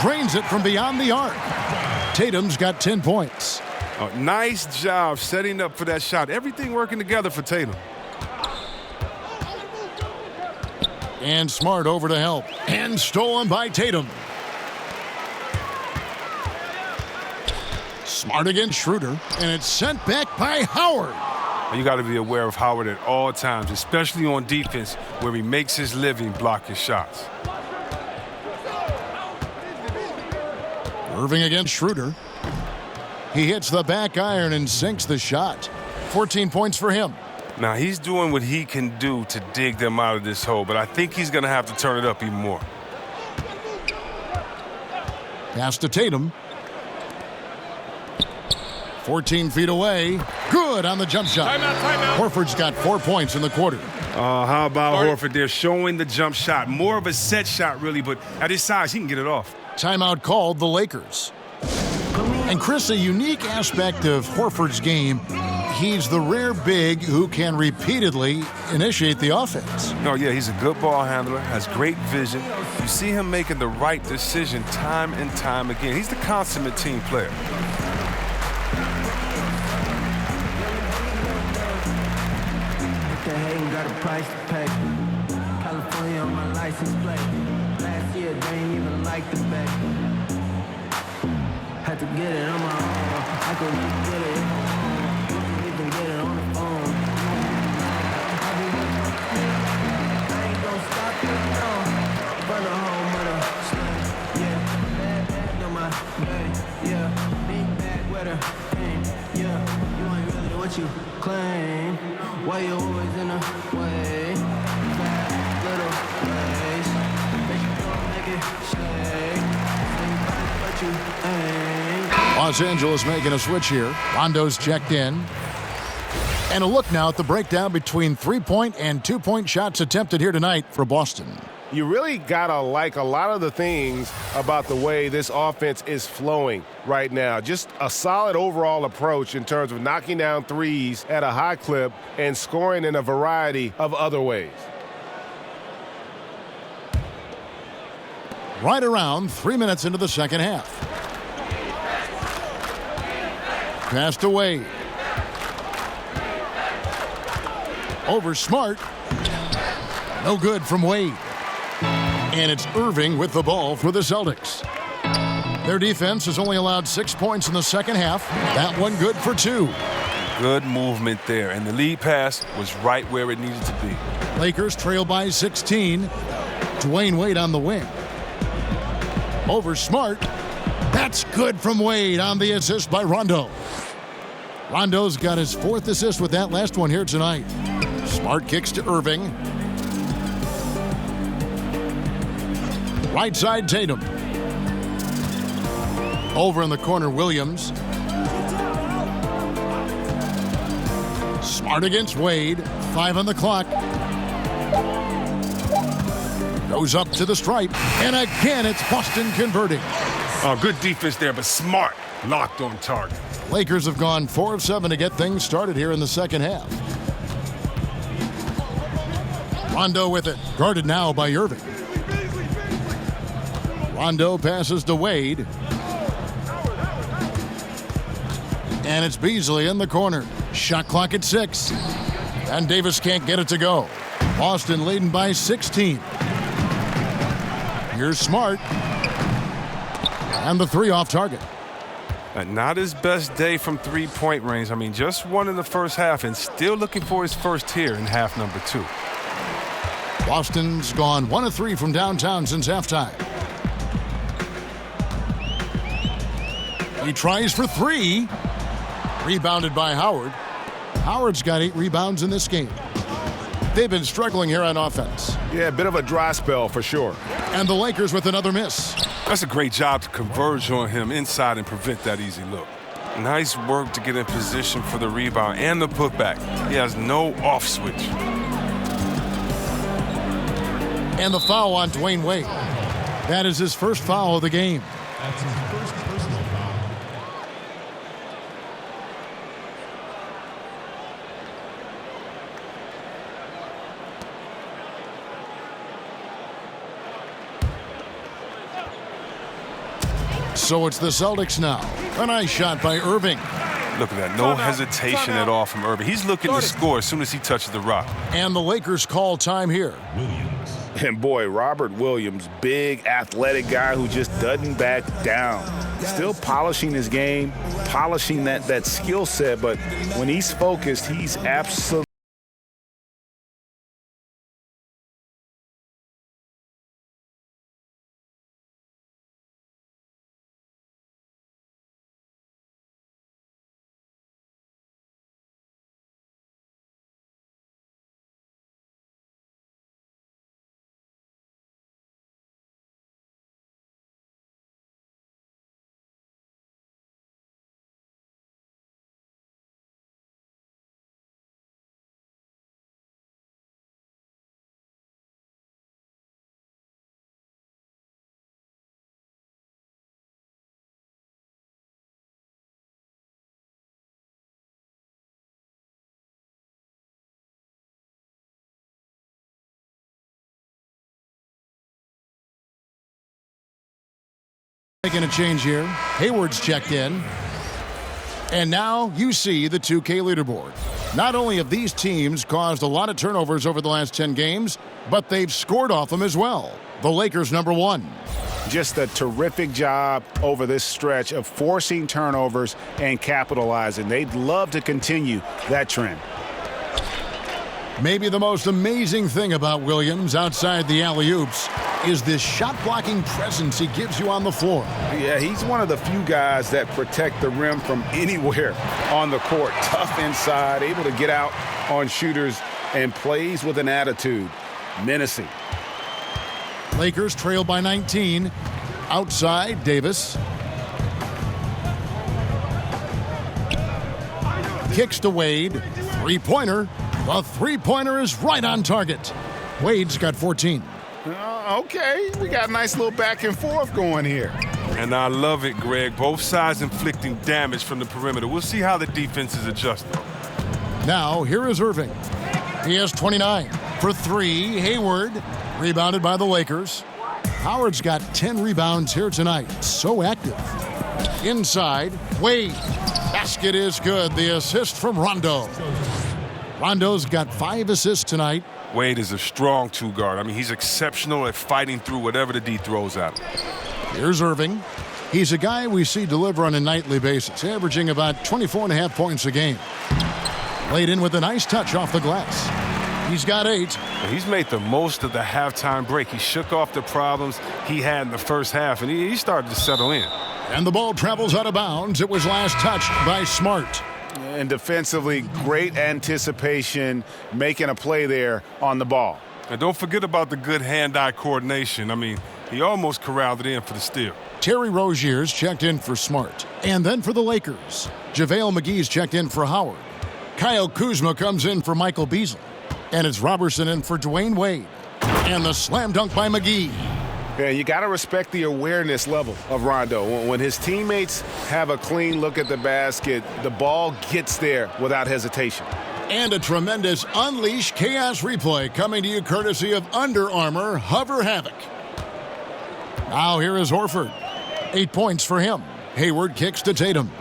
Drains it from beyond the arc. Tatum's got 10 points. Oh, nice job setting up for that shot. Everything working together for Tatum. And Smart over to help. And stolen by Tatum. Smart against Schroeder. And it's sent back by Howard. You got to be aware of Howard at all times, especially on defense where he makes his living blocking shots. Irving against Schroeder. He hits the back iron and sinks the shot. 14 points for him. Now, he's doing what he can do to dig them out of this hole, but I think he's going to have to turn it up even more. Pass to Tatum. 14 feet away. Good on the jump shot. Timeout. Horford's got 4 points in the quarter. How about Horford? They're showing the jump shot. More of a set shot, really, but at his size, he can get it off. Timeout called the Lakers. And Chris, a unique aspect of Horford's game, he's the rare big who can repeatedly initiate the offense. No, yeah, he's a good ball handler, has great vision. You see him making the right decision time and time again. He's the consummate team player. Got a price to pay. California on my license plate. Last year they ain't even like the bet. Had to get it on my own. I could even get it if I want. You can even get it on the phone. I ain't gon' stop you, no. Run the home with a sling, yeah. Bad on my way, yeah. Big bag with a pain, yeah. You ain't really what you claim. Why you always in the way? Fat little ways. Make you go make it shake. But you ain't. Los Angeles making a switch here. Rondo's checked in. And a look now at the breakdown between 3-point and 2-point shots attempted here tonight for Boston. You really gotta like a lot of the things about the way this offense is flowing right now. Just a solid overall approach in terms of knocking down threes at a high clip and scoring in a variety of other ways. Right around 3 minutes into the second half. Passed away. Over Smart. No good from Wade. And it's Irving with the ball for the Celtics. Their defense has only allowed 6 points in the second half. That one good for 2. Good movement there, and the lead pass was right where it needed to be. Lakers trail by 16. Dwayne Wade on the wing. Over Smart. That's good from Wade on the assist by Rondo. Rondo's got his 4th assist with that last one here tonight. Smart kicks to Irving. Right side Tatum. Over in the corner Williams. Smart against Wade. 5 on the clock. Goes up to the stripe. And again, it's Boston converting. Oh, good defense there, but Smart locked on target. Lakers have gone 4 of 7 to get things started here in the second half. Rondo with it. Guarded now by Irving. Rondo passes to Wade. And it's Beasley in the corner. Shot clock at 6. And Davis can't get it to go. Boston leading by 16. Here's Smart. And the 3 off target. Not his best day from three-point range. I mean, just one in the first half and still looking for his first here in half number 2. Boston's gone 1 of 3 from downtown since halftime. He tries for 3. Rebounded by Howard. Howard's got 8 rebounds in this game. They've been struggling here on offense. Yeah, a bit of a dry spell for sure. And the Lakers with another miss. That's a great job to converge on him inside and prevent that easy look. Nice work to get in position for the rebound and the putback. He has no off switch. And the foul on Dwayne Wade. That is his first foul of the game. That's his first personal foul. So it's the Celtics now. A nice shot by Irving. Look at that. No hesitation at all from Irving. He's looking to score as soon as he touches the rock. And the Lakers call time here. Williams. And boy, Robert Williams, big athletic guy who just doesn't back down. Still polishing his game, polishing that skill set, but when he's focused, he's absolutely making a change here. Hayward's checked in. And now you see the 2K leaderboard. Not only have these teams caused a lot of turnovers over the last 10 games, but they've scored off them as well. The Lakers #1. just a terrific job over this stretch of forcing turnovers and capitalizing. They'd love to continue that trend. Maybe the most amazing thing about Williams outside the alley-oops is this shot-blocking presence he gives you on the floor. Yeah, he's one of the few guys that protect the rim from anywhere on the court. Tough inside, able to get out on shooters, and plays with an attitude. Menacing. Lakers trail by 19. Outside, Davis. Kicks to Wade. Three-pointer. The three-pointer is right on target. Wade's got 14. Okay, we got a nice little back and forth going here. And I love it, Greg. Both sides inflicting damage from the perimeter. We'll see how the defense is adjusting. Now, here is Irving. He has 29. For 3, Hayward. Rebounded by the Lakers. Howard's got 10 rebounds here tonight. So active. Inside, Wade. Basket is good. The assist from Rondo. Rondo's got 5 assists tonight. Wade is a strong two-guard. I mean, he's exceptional at fighting through whatever the D throws at him. Here's Irving. He's a guy we see deliver on a nightly basis, averaging about 24.5 points a game. Laid in with a nice touch off the glass. He's got 8. He's made the most of the halftime break. He shook off the problems he had in the first half, and he started to settle in. And the ball travels out of bounds. It was last touched by Smart. And defensively, great anticipation, making a play there on the ball. And don't forget about the good hand-eye coordination. I mean, he almost corralled it in for the steal. Terry Rozier's checked in for Smart. And then for the Lakers, JaVale McGee's checked in for Howard. Kyle Kuzma comes in for Michael Beasley. And it's Robertson in for Dwayne Wade. And the slam dunk by McGee. Yeah, you got to respect the awareness level of Rondo. When his teammates have a clean look at the basket, the ball gets there without hesitation. And a tremendous Unleash Chaos replay coming to you courtesy of Under Armour Hover Havoc. Now here is Horford. 8 points for him. Hayward kicks to Tatum.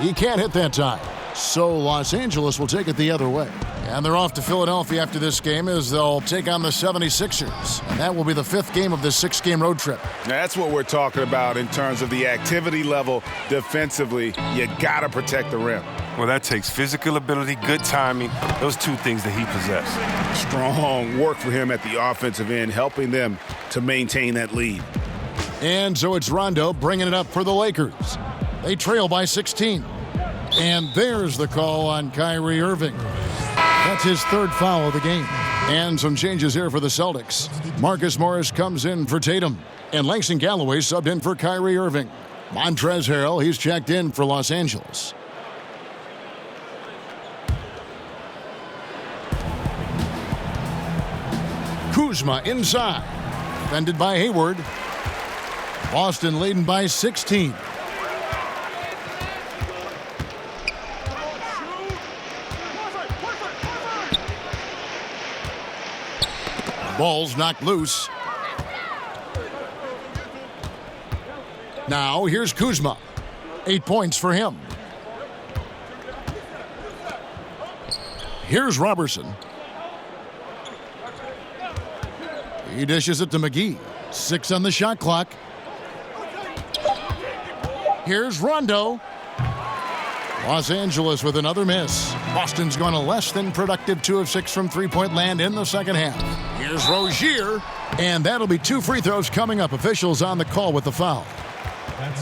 He can't hit that time. So Los Angeles will take it the other way. And they're off to Philadelphia after this game as they'll take on the 76ers. And that will be the 5th game of this 6-game road trip. That's what we're talking about in terms of the activity level defensively. You got to protect the rim. Well, that takes physical ability, good timing, those 2 things that he possesses. Strong work for him at the offensive end, helping them to maintain that lead. And so it's Rondo bringing it up for the Lakers. They trail by 16. And there's the call on Kyrie Irving. That's his 3rd foul of the game. And some changes here for the Celtics. Marcus Morris comes in for Tatum. And Langston Galloway subbed in for Kyrie Irving. Montrezl Harrell, he's checked in for Los Angeles. Kuzma inside. Defended by Hayward. Boston leading by 16. Ball's knocked loose. Now here's Kuzma. 8 points for him. Here's Robertson. He dishes it to McGee. 6 on the shot clock. Here's Rondo. Los Angeles with another miss. Boston's gone a less than productive 2 of 6 from three-point land in the second half. Here's Rozier, and that'll be 2 free throws coming up. Officials on the call with the foul.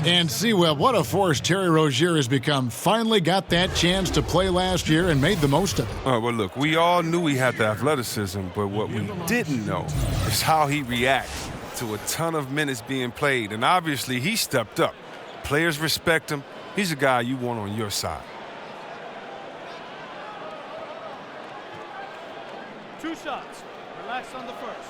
And see, well, what a force Terry Rozier has become. Finally got that chance to play last year and made the most of it. Well, look, we all knew he had the athleticism, but what we didn't know is how he reacted to a ton of minutes being played. And obviously, he stepped up. Players respect him. He's a guy you want on your side. 2 shots. Relax on the first.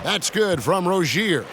That's good from Rozier.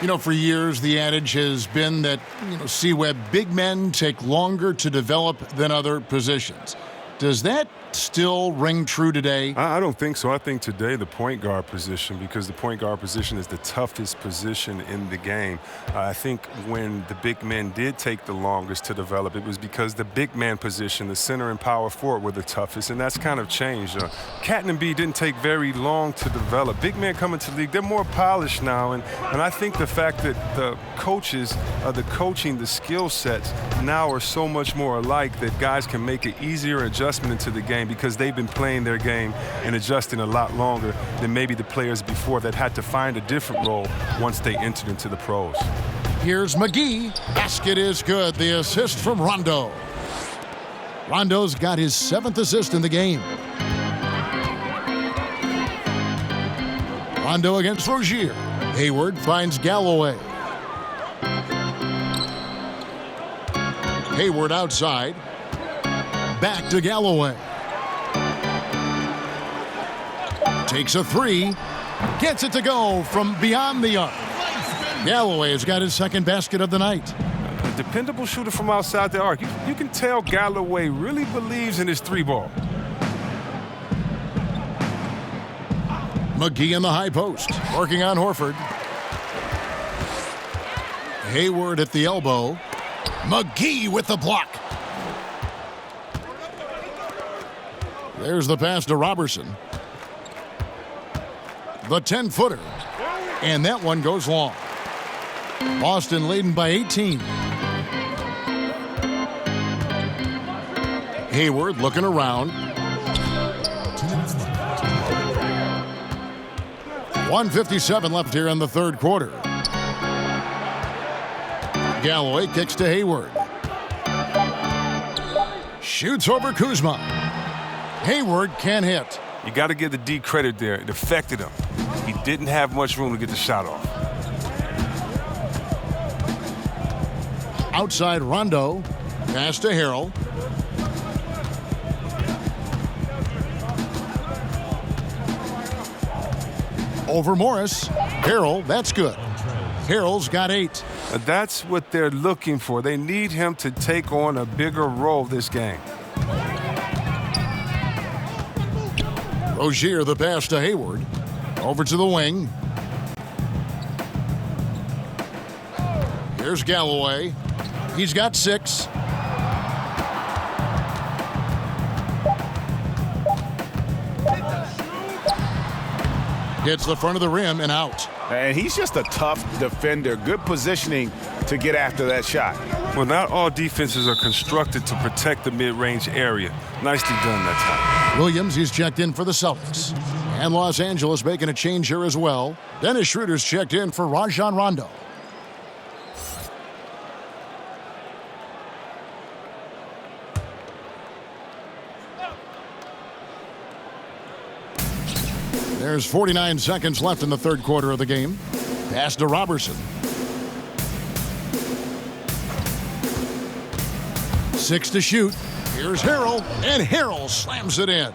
You know, for years, the adage has been that, C-Web, big men take longer to develop than other positions. Does that still ring true today? I don't think so. I think today the point guard position, because the point guard position is the toughest position in the game. I think when the big men did take the longest to develop, it was because the big man position, the center and power forward, were the toughest, and that's kind of changed. Cat and B didn't take very long to develop. Big men coming to the league, they're more polished now, and I think the fact that the coaches, the coaching, the skill sets now are so much more alike that guys can make an easier adjustment into the game, because they've been playing their game and adjusting a lot longer than maybe the players before that had to find a different role once they entered into the pros. Here's McGee. Basket is good. The assist from Rondo. Rondo's got his 7th assist in the game. Rondo against Rozier. Hayward finds Galloway. Hayward outside. Back to Galloway. Takes a 3. Gets it to go from beyond the arc. Galloway has got his 2nd basket of the night. A dependable shooter from outside the arc. You can tell Galloway really believes in his 3-ball. McGee in the high post, working on Horford. Hayward at the elbow. McGee with the block. There's the pass to Robertson. The 10-footer. And that one goes long. Boston leading by 18. Hayward looking around. 1:57 left here in the third quarter. Galloway kicks to Hayward. Shoots over Kuzma. Hayward can't hit. You got to give the D credit there. It affected him. He didn't have much room to get the shot off. Outside Rondo. Pass to Harrell. Over Morris. Harrell, that's good. Harrell's got 8. That's what they're looking for. They need him to take on a bigger role this game. Rozier, the pass to Hayward. Over to the wing. Here's Galloway. He's got 6. Hits the front of the rim and out. And he's just a tough defender. Good positioning to get after that shot. Well, not all defenses are constructed to protect the mid-range area. Nicely done that time. Williams, he's checked in for the Celtics. And Los Angeles making a change here as well. Dennis Schroeder's checked in for Rajon Rondo. There's 49 seconds left in the third quarter of the game. Pass to Robertson. 6 to shoot. Here's Harrell, and Harrell slams it in.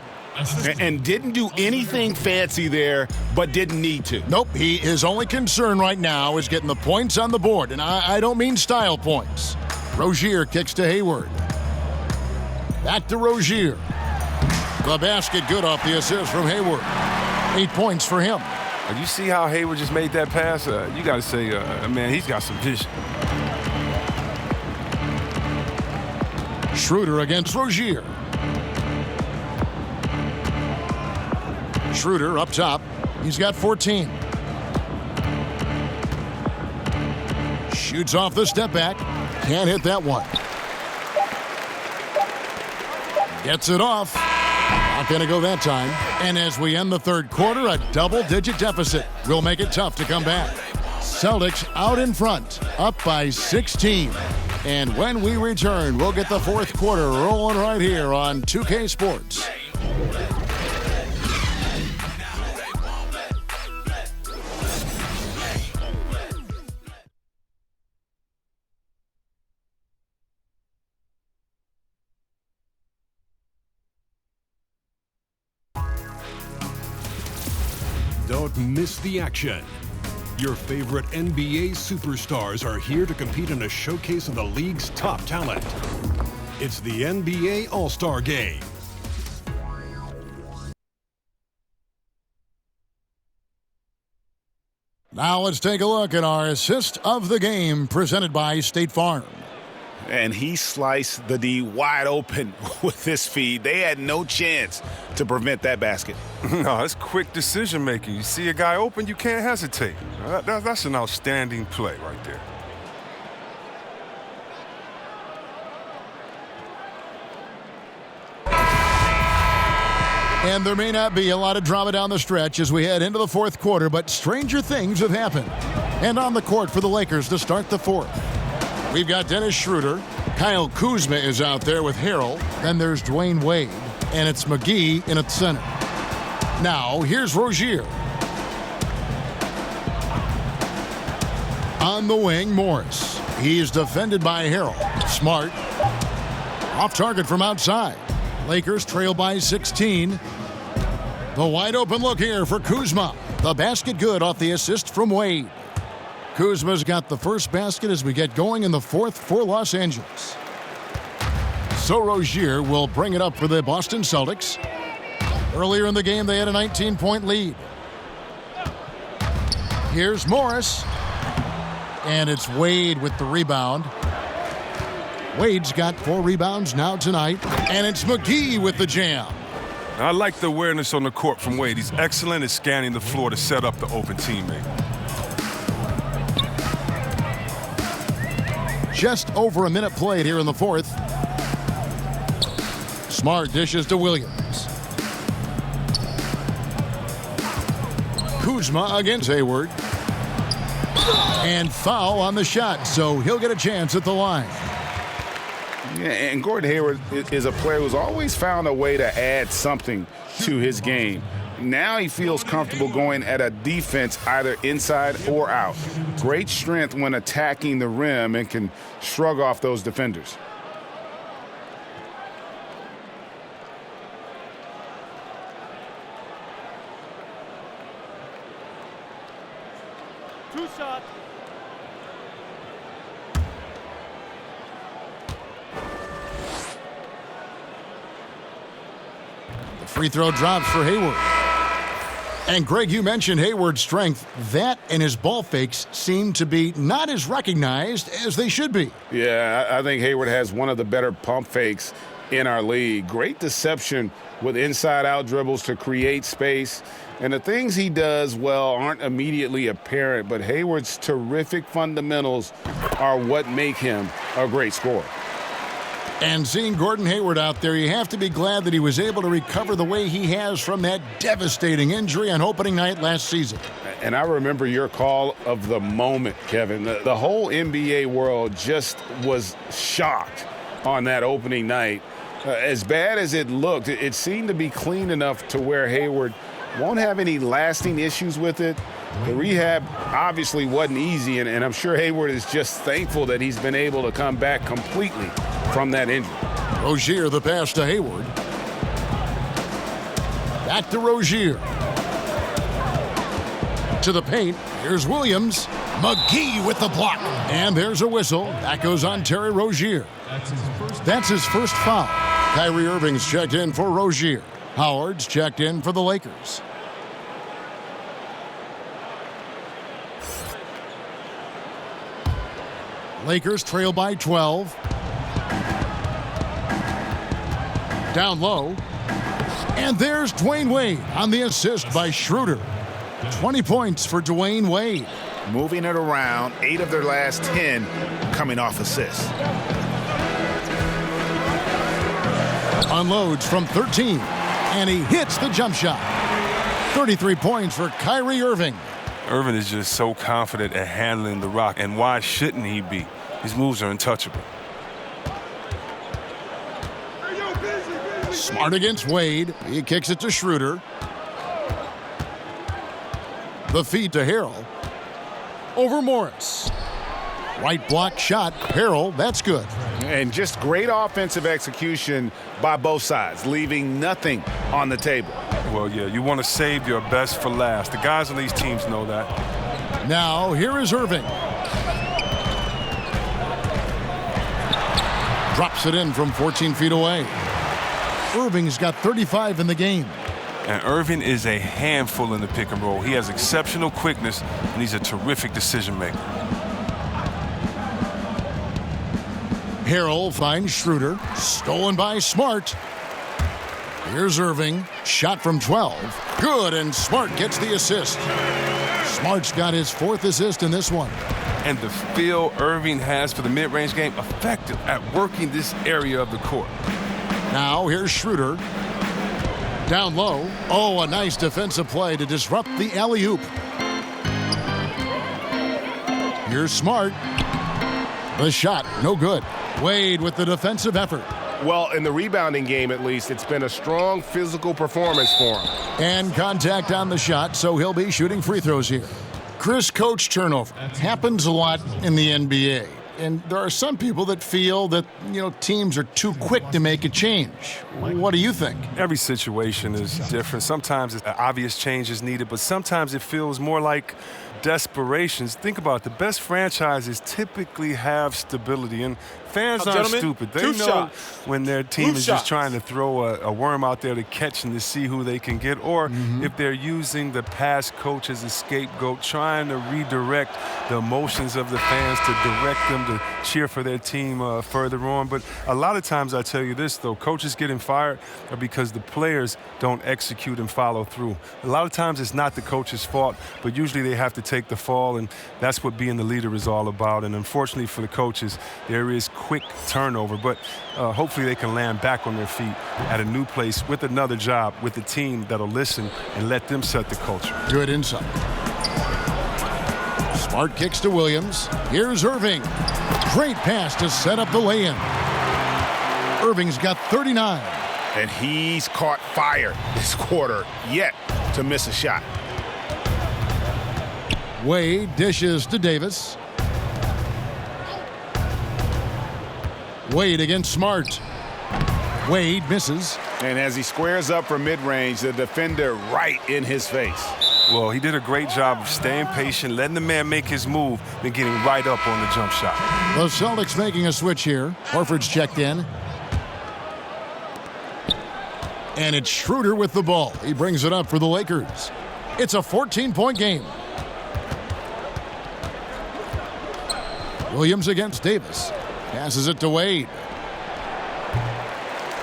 And didn't do anything fancy there, but didn't need to. Nope, his only concern right now is getting the points on the board, and I don't mean style points. Rozier kicks to Hayward. Back to Rozier. The basket good off the assist from Hayward. 8 points for him. You see how Hayward just made that pass? You got to say, man, he's got some vision. Schroeder against Rozier. Schroeder up top. He's got 14. Shoots off the step back. Can't hit that one. Gets it off. Not going to go that time. And as we end the third quarter, a double-digit deficit will make it tough to come back. Celtics out in front, up by 16. And when we return, we'll get the fourth quarter rolling right here on 2K Sports. Don't miss the action. Your favorite NBA superstars are here to compete in a showcase of the league's top talent. It's the NBA All-Star Game. Now let's take a look at our assist of the game presented by State Farm. And he sliced the D wide open with this feed. They had no chance to prevent that basket. No, it's quick decision making. You see a guy open, you can't hesitate. That's an outstanding play right there. And there may not be a lot of drama down the stretch as we head into the fourth quarter, but stranger things have happened. And on the court for the Lakers to start the fourth, we've got Dennis Schroeder. Kyle Kuzma is out there with Harrell. Then there's Dwayne Wade. And it's McGee in at center. Now, here's Rozier. On the wing, Morris. He's defended by Harrell. Smart. Off target from outside. Lakers trail by 16. The wide open look here for Kuzma. The basket good off the assist from Wade. Kuzma's got the first basket as we get going in the fourth for Los Angeles. So Rozier will bring it up for the Boston Celtics. Earlier in the game, they had a 19-point lead. Here's Morris. And it's Wade with the rebound. Wade's got 4 rebounds now tonight. And it's McGee with the jam. I like the awareness on the court from Wade. He's excellent at scanning the floor to set up the open teammate. Just over a minute played here in the fourth. Smart dishes to Williams. Kuzma against Hayward. And foul on the shot, so he'll get a chance at the line. Yeah, and Gordon Hayward is a player who's always found a way to add something to his game. Now he feels comfortable going at a defense either inside or out. Great strength when attacking the rim and can shrug off those defenders. Two shots. The free throw drops for Hayward. And Greg, you mentioned Hayward's strength. That and his ball fakes seem to be not as recognized as they should be. Yeah, I think Hayward has one of the better pump fakes in our league. Great deception with inside-out dribbles to create space. And the things he does well aren't immediately apparent, but Hayward's terrific fundamentals are what make him a great scorer. And seeing Gordon Hayward out there, you have to be glad that he was able to recover the way he has from that devastating injury on opening night last season. And I remember your call of the moment, Kevin. The whole NBA world just was shocked on that opening night. As bad as it looked, it seemed to be clean enough to where Hayward won't have any lasting issues with it. The rehab obviously wasn't easy, and I'm sure Hayward is just thankful that he's been able to come back completely from that injury. Rozier, the pass to Hayward. Back to Rozier. To the paint. Here's Williams. McGee with the block. And there's a whistle. That goes on Terry Rozier. That's his first foul. Kyrie Irving's checked in for Rozier. Howard's checked in for the Lakers. Lakers trail by 12. Down low. And there's Dwayne Wade on the assist by Schroeder. 20 points for Dwayne Wade. Moving it around, 8 of their last 10 coming off assists. Unloads from 13. And he hits the jump shot. 33 points for Kyrie Irving. Irving is just so confident at handling the rock, and why shouldn't he be? His moves are untouchable. Smart against Wade. He kicks it to Schroeder. The feed to Harrell. Over Morris. Right block shot. Harrell, that's good. And just great offensive execution by both sides, leaving nothing on the table. Well, yeah, you want to save your best for last. The guys on these teams know that. Now, here is Irving. Drops it in from 14 feet away. Irving's got 35 in the game. And Irving is a handful in the pick and roll. He has exceptional quickness, and he's a terrific decision maker. Harrell finds Schroeder. Stolen by Smart. Here's Irving. Shot from 12. Good, and Smart gets the assist. Smart's got his 4th assist in this one. And the feel Irving has for the mid-range game, effective at working this area of the court. Now here's Schroeder. Down low. Oh, a nice defensive play to disrupt the alley-oop. Here's Smart. The shot, no good. Wade with the defensive effort. Well, in the rebounding game, at least, it's been a strong physical performance for him. And contact on the shot, so he'll be shooting free throws here. Chris, coach turnover happens a lot in the NBA. And there are some people that feel that, teams are too quick to make a change. What do you think? Every situation is different. Sometimes an obvious change is needed, but sometimes it feels more like desperations. Think about it. The best franchises typically have stability, and Fans aren't stupid. They know when their team is just trying to throw a worm out there to catch and to see who they can get, or if they're using the past coach as a scapegoat, trying to redirect the emotions of the fans to direct them to cheer for their team further on. But a lot of times, I tell you this, though, coaches getting fired are because the players don't execute and follow through. A lot of times it's not the coach's fault, but usually they have to take the fall, and that's what being the leader is all about. And unfortunately for the coaches, there is quick turnover, but hopefully they can land back on their feet at a new place with another job, with a team that'll listen and let them set the culture. Good insight. Smart kicks to Williams. Here's Irving. Great pass to set up the lay-in. Irving's got 39. And he's caught fire this quarter yet to miss a shot. Wade dishes to Davis. Wade against Smart. Wade misses. And as he squares up for mid-range, the defender right in his face. Well, he did a great job of staying patient, letting the man make his move, then getting right up on the jump shot. The Celtics making a switch here. Horford's checked in. And it's Schroeder with the ball. He brings it up for the Lakers. It's a 14-point game. Williams against Davis. Passes it to Wade.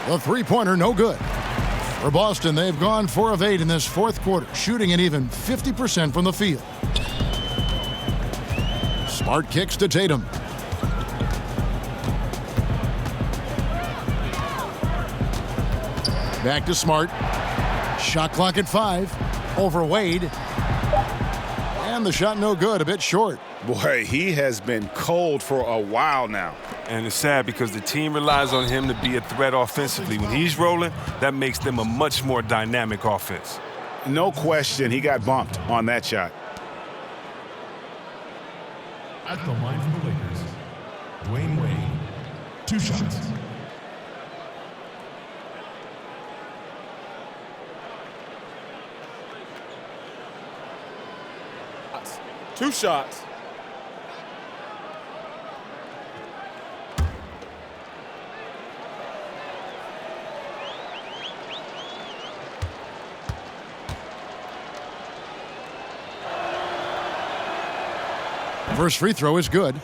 The three-pointer, no good. For Boston, they've gone 4 of 8 in this fourth quarter, shooting an even 50% from the field. Smart kicks to Tatum. Back to Smart. Shot clock at 5. Over Wade. And the shot no good, a bit short. Boy, he has been cold for a while now. And it's sad because the team relies on him to be a threat offensively. When he's rolling, that makes them a much more dynamic offense. No question, he got bumped on that shot. At the line for the Lakers, Dwayne Wade. 2 shots. Two shots. First free throw is good.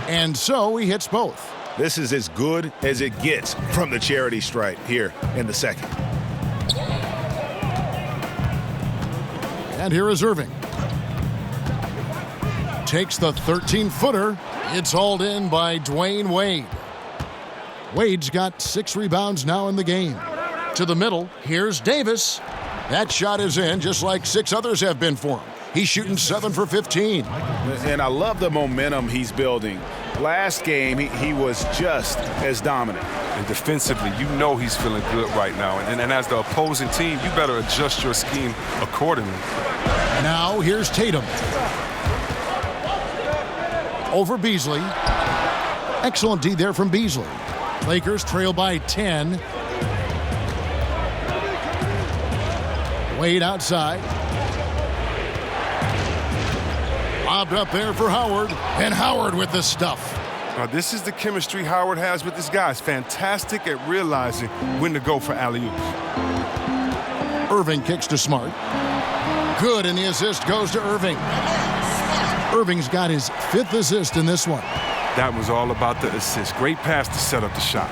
And so he hits both. This is as good as it gets from the charity stripe here in the second. And here is Irving. Takes the 13-footer. It's hauled in by Dwayne Wade. Wade's got 6 rebounds now in the game. To the middle, here's Davis. That shot is in, just like 6 others have been for him. He's shooting 7 for 15. And I love the momentum he's building. Last game, he was just as dominant. And defensively, you know he's feeling good right now. And as the opposing team, you better adjust your scheme accordingly. Now here's Tatum. Over Beasley. Excellent D there from Beasley. Lakers trail by 10. Wade outside. Lobbed up there for Howard, and Howard with the stuff. Now, this is the chemistry Howard has with his guys. Fantastic at realizing when to go for alley-oops. Irving kicks to Smart. Good, and the assist goes to Irving. Irving's got his 5th assist in this one. That was all about the assist. Great pass to set up the shot.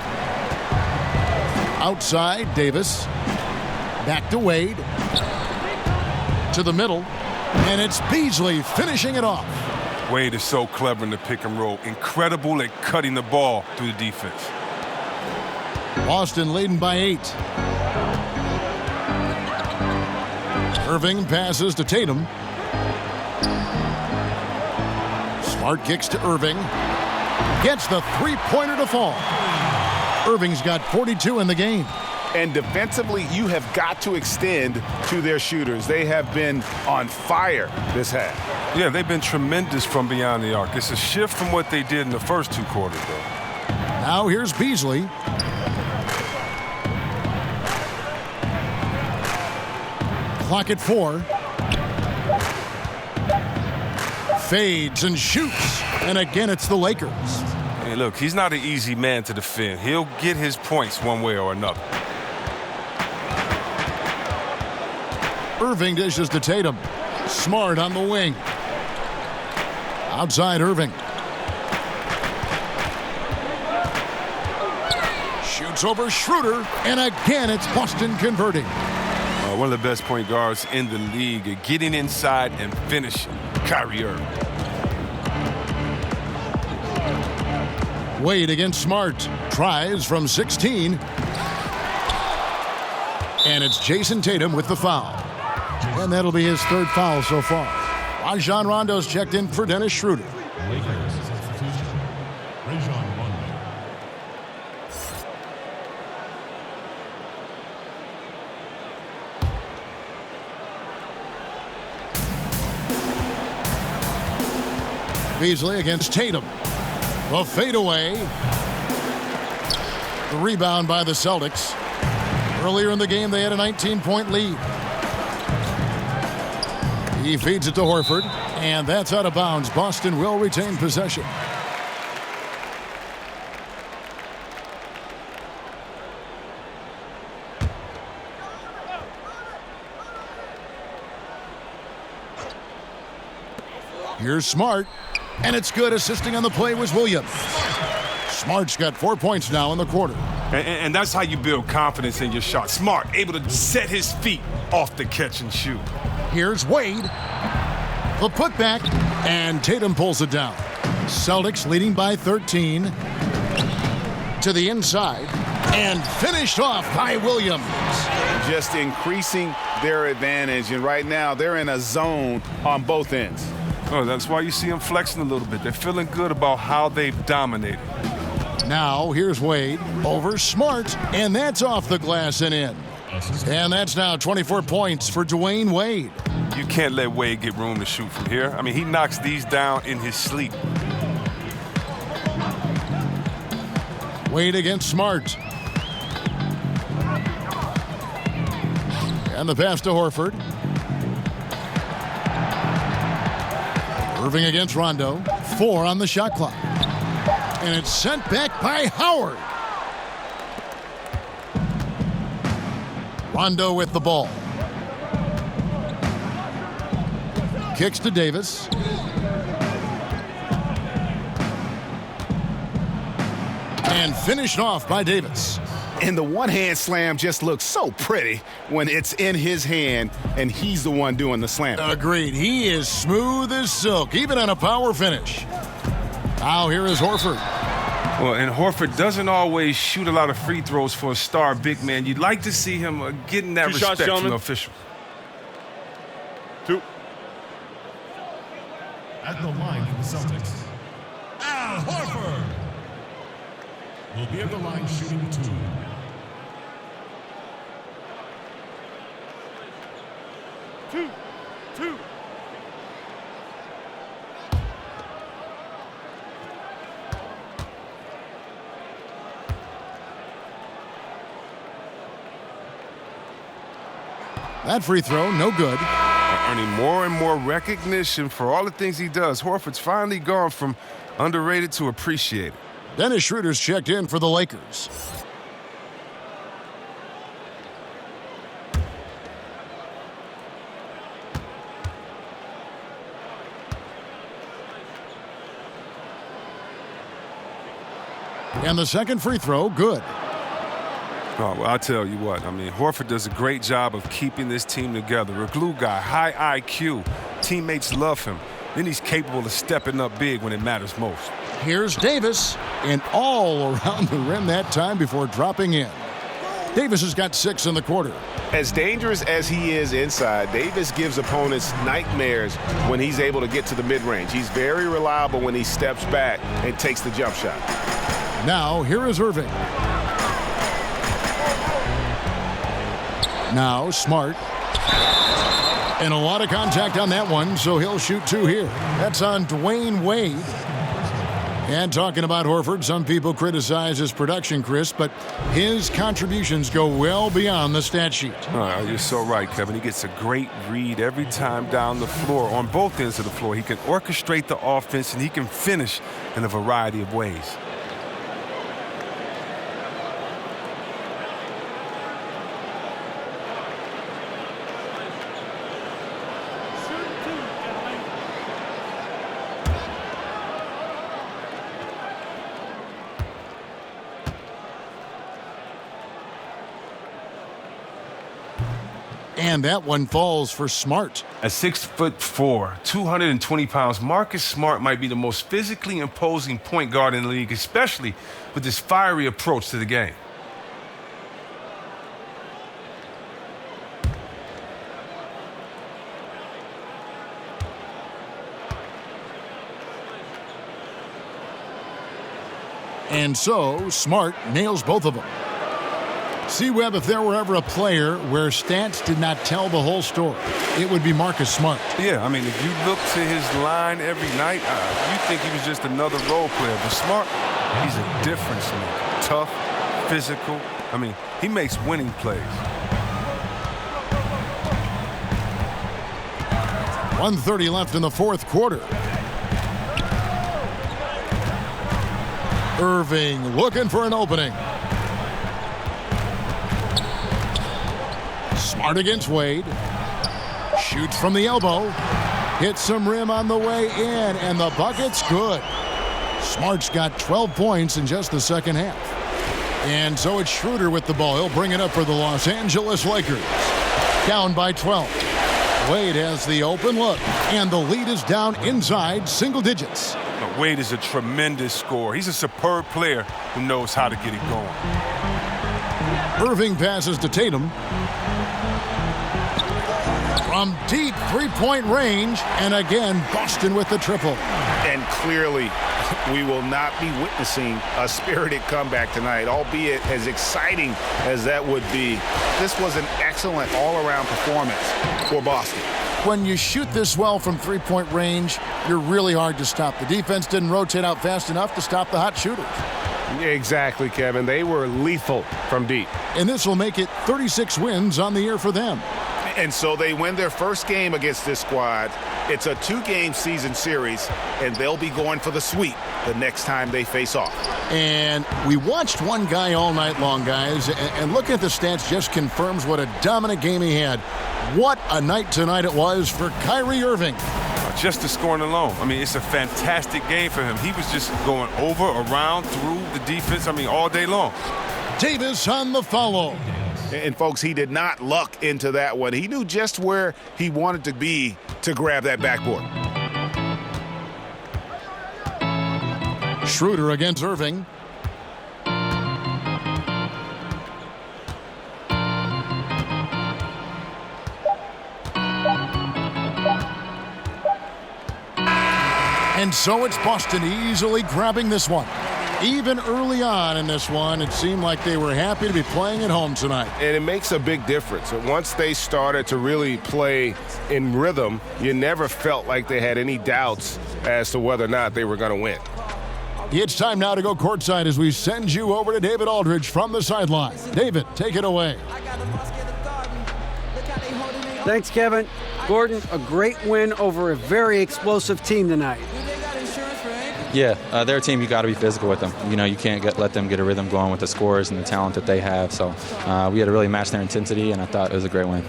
Outside, Davis. Back to Wade. To the middle. And it's Beasley finishing it off. Wade is so clever in the pick and roll. Incredible at cutting the ball through the defense. Boston leading by 8. Irving passes to Tatum. Smart kicks to Irving. Gets the 3-pointer to fall. Irving's got 42 in the game. And defensively, you have got to extend to their shooters. They have been on fire this half. Yeah, they've been tremendous from beyond the arc. It's a shift from what they did in the first 2 quarters, though. Now here's Beasley. Clock at 4. Fades and shoots. And again, it's the Lakers. Hey, look, he's not an easy man to defend. He'll get his points one way or another. Irving dishes to Tatum. Smart on the wing. Outside Irving. Shoots over Schroeder, and again it's Boston converting. One of the best point guards in the league at getting inside and finishing. Kyrie Irving. Wade against Smart. Tries from 16. And it's Jason Tatum with the foul. And that'll be his 3rd foul so far. Rajon Rondo's checked in for Dennis Schroeder. Lakers substitution. Rajon Rondo. Beasley against Tatum. The fadeaway. The rebound by the Celtics. Earlier in the game, they had a 19-point lead. He feeds it to Horford, and that's out of bounds. Boston will retain possession. Here's Smart, and it's good. Assisting on the play was Williams. Smart's got 4 points now in the quarter. And that's how you build confidence in your shot. Smart, able to set his feet off the catch and shoot. Here's Wade. The putback, and Tatum pulls it down. Celtics leading by 13. To the inside, and finished off by Williams. Just increasing their advantage, and right now they're in a zone on both ends. Oh, that's why you see them flexing a little bit. They're feeling good about how they've dominated. Now, here's Wade over Smart, and that's off the glass and in. And that's now 24 points for Dwayne Wade. You can't let Wade get room to shoot from here. I mean, he knocks these down in his sleep. Wade against Smart. And the pass to Horford. Irving against Rondo. 4 on the shot clock. And it's sent back by Howard. Rondo with the ball. Kicks to Davis. And finished off by Davis. And the one-hand slam just looks so pretty when it's in his hand and he's the one doing the slam. Agreed. He is smooth as silk, even on a power finish. Now here is Horford. Well, and Horford doesn't always shoot a lot of free throws for a star big man. You'd like to see him getting that respect from the officials. 2. At the line for the Celtics, Al Horford will be at the line shooting 2. Two. That free throw, no good. Earning more and more recognition for all the things he does. Horford's finally gone from underrated to appreciated. Dennis Schroeder's checked in for the Lakers. And the second free throw, good. Oh, well, I'll tell you what. I mean, Horford does a great job of keeping this team together. A glue guy, high IQ. Teammates love him. Then he's capable of stepping up big when it matters most. Here's Davis, and all around the rim that time before dropping in. Davis has got 6 in the quarter. As dangerous as he is inside, Davis gives opponents nightmares when he's able to get to the mid-range. He's very reliable when he steps back and takes the jump shot. Now, here is Irving. Now Smart. And a lot of contact on that one, so he'll shoot 2 here. That's on Dwayne Wade. And talking about Horford, some people criticize his production, Chris, but his contributions go well beyond the stat sheet. You're so right, Kevin. He gets a great read every time down the floor, on both ends of the floor. He can orchestrate the offense, and he can finish in a variety of ways. And that one falls for Smart. At 6'4", 220 pounds, Marcus Smart might be the most physically imposing point guard in the league, especially with his fiery approach to the game. And so Smart nails both of them. See, Webb, if there were ever a player where stats did not tell the whole story, it would be Marcus Smart. Yeah, I mean, if you look to his line every night, you think he was just another role player. But Smart, he's a difference maker. Tough, physical. I mean, he makes winning plays. 1:30 left in the fourth quarter. Irving looking for an opening. Smart against Wade. Shoots from the elbow. Hits some rim on the way in, and the bucket's good. Smart's got 12 points in just the second half. And so it's Schroeder with the ball. He'll bring it up for the Los Angeles Lakers. Down by 12. Wade has the open look, and the lead is down inside single digits. Wade is a tremendous scorer. He's a superb player who knows how to get it going. Irving passes to Tatum. From deep three-point range, and again, Boston with the triple. And clearly, we will not be witnessing a spirited comeback tonight, albeit as exciting as that would be. This was an excellent all-around performance for Boston. When you shoot this well from three-point range, you're really hard to stop. The defense didn't rotate out fast enough to stop the hot shooters. Exactly, Kevin. They were lethal from deep. And this will make it 36 wins on the year for them. And so they win their first game against this squad. It's a 2-game season series, and they'll be going for the sweep the next time they face off. And we watched one guy all night long, guys, and looking at the stats just confirms what a dominant game he had. What a night tonight it was for Kyrie Irving. Just the scoring alone. I mean, it's a fantastic game for him. He was just going over, around, through the defense, all day long. Davis on the follow. And, folks, he did not luck into that one. He knew just where he wanted to be to grab that backboard. Schroeder against Irving. And so it's Boston easily grabbing this one. Even early on in this one, it seemed like they were happy to be playing at home tonight. And it makes a big difference. Once they started to really play in rhythm, you never felt like they had any doubts as to whether or not they were going to win. It's time now to go courtside as we send you over to David Aldridge from the sideline. David, take it away. Thanks, Kevin. Gordon, a great win over a very explosive team tonight. Yeah, they're a team you got to be physical with them. You can't let them get a rhythm going with the scores and the talent that they have. So we had to really match their intensity, and I thought it was a great win.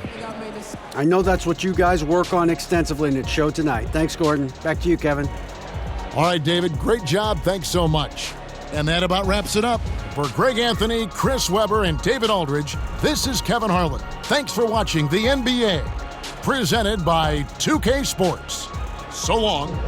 I know that's what you guys work on extensively, and it showed tonight. Thanks, Gordon. Back to you, Kevin. All right, David, great job. Thanks so much. And that about wraps it up. For Greg Anthony, Chris Webber, and David Aldridge, this is Kevin Harlan. Thanks for watching the NBA, presented by 2K Sports. So long.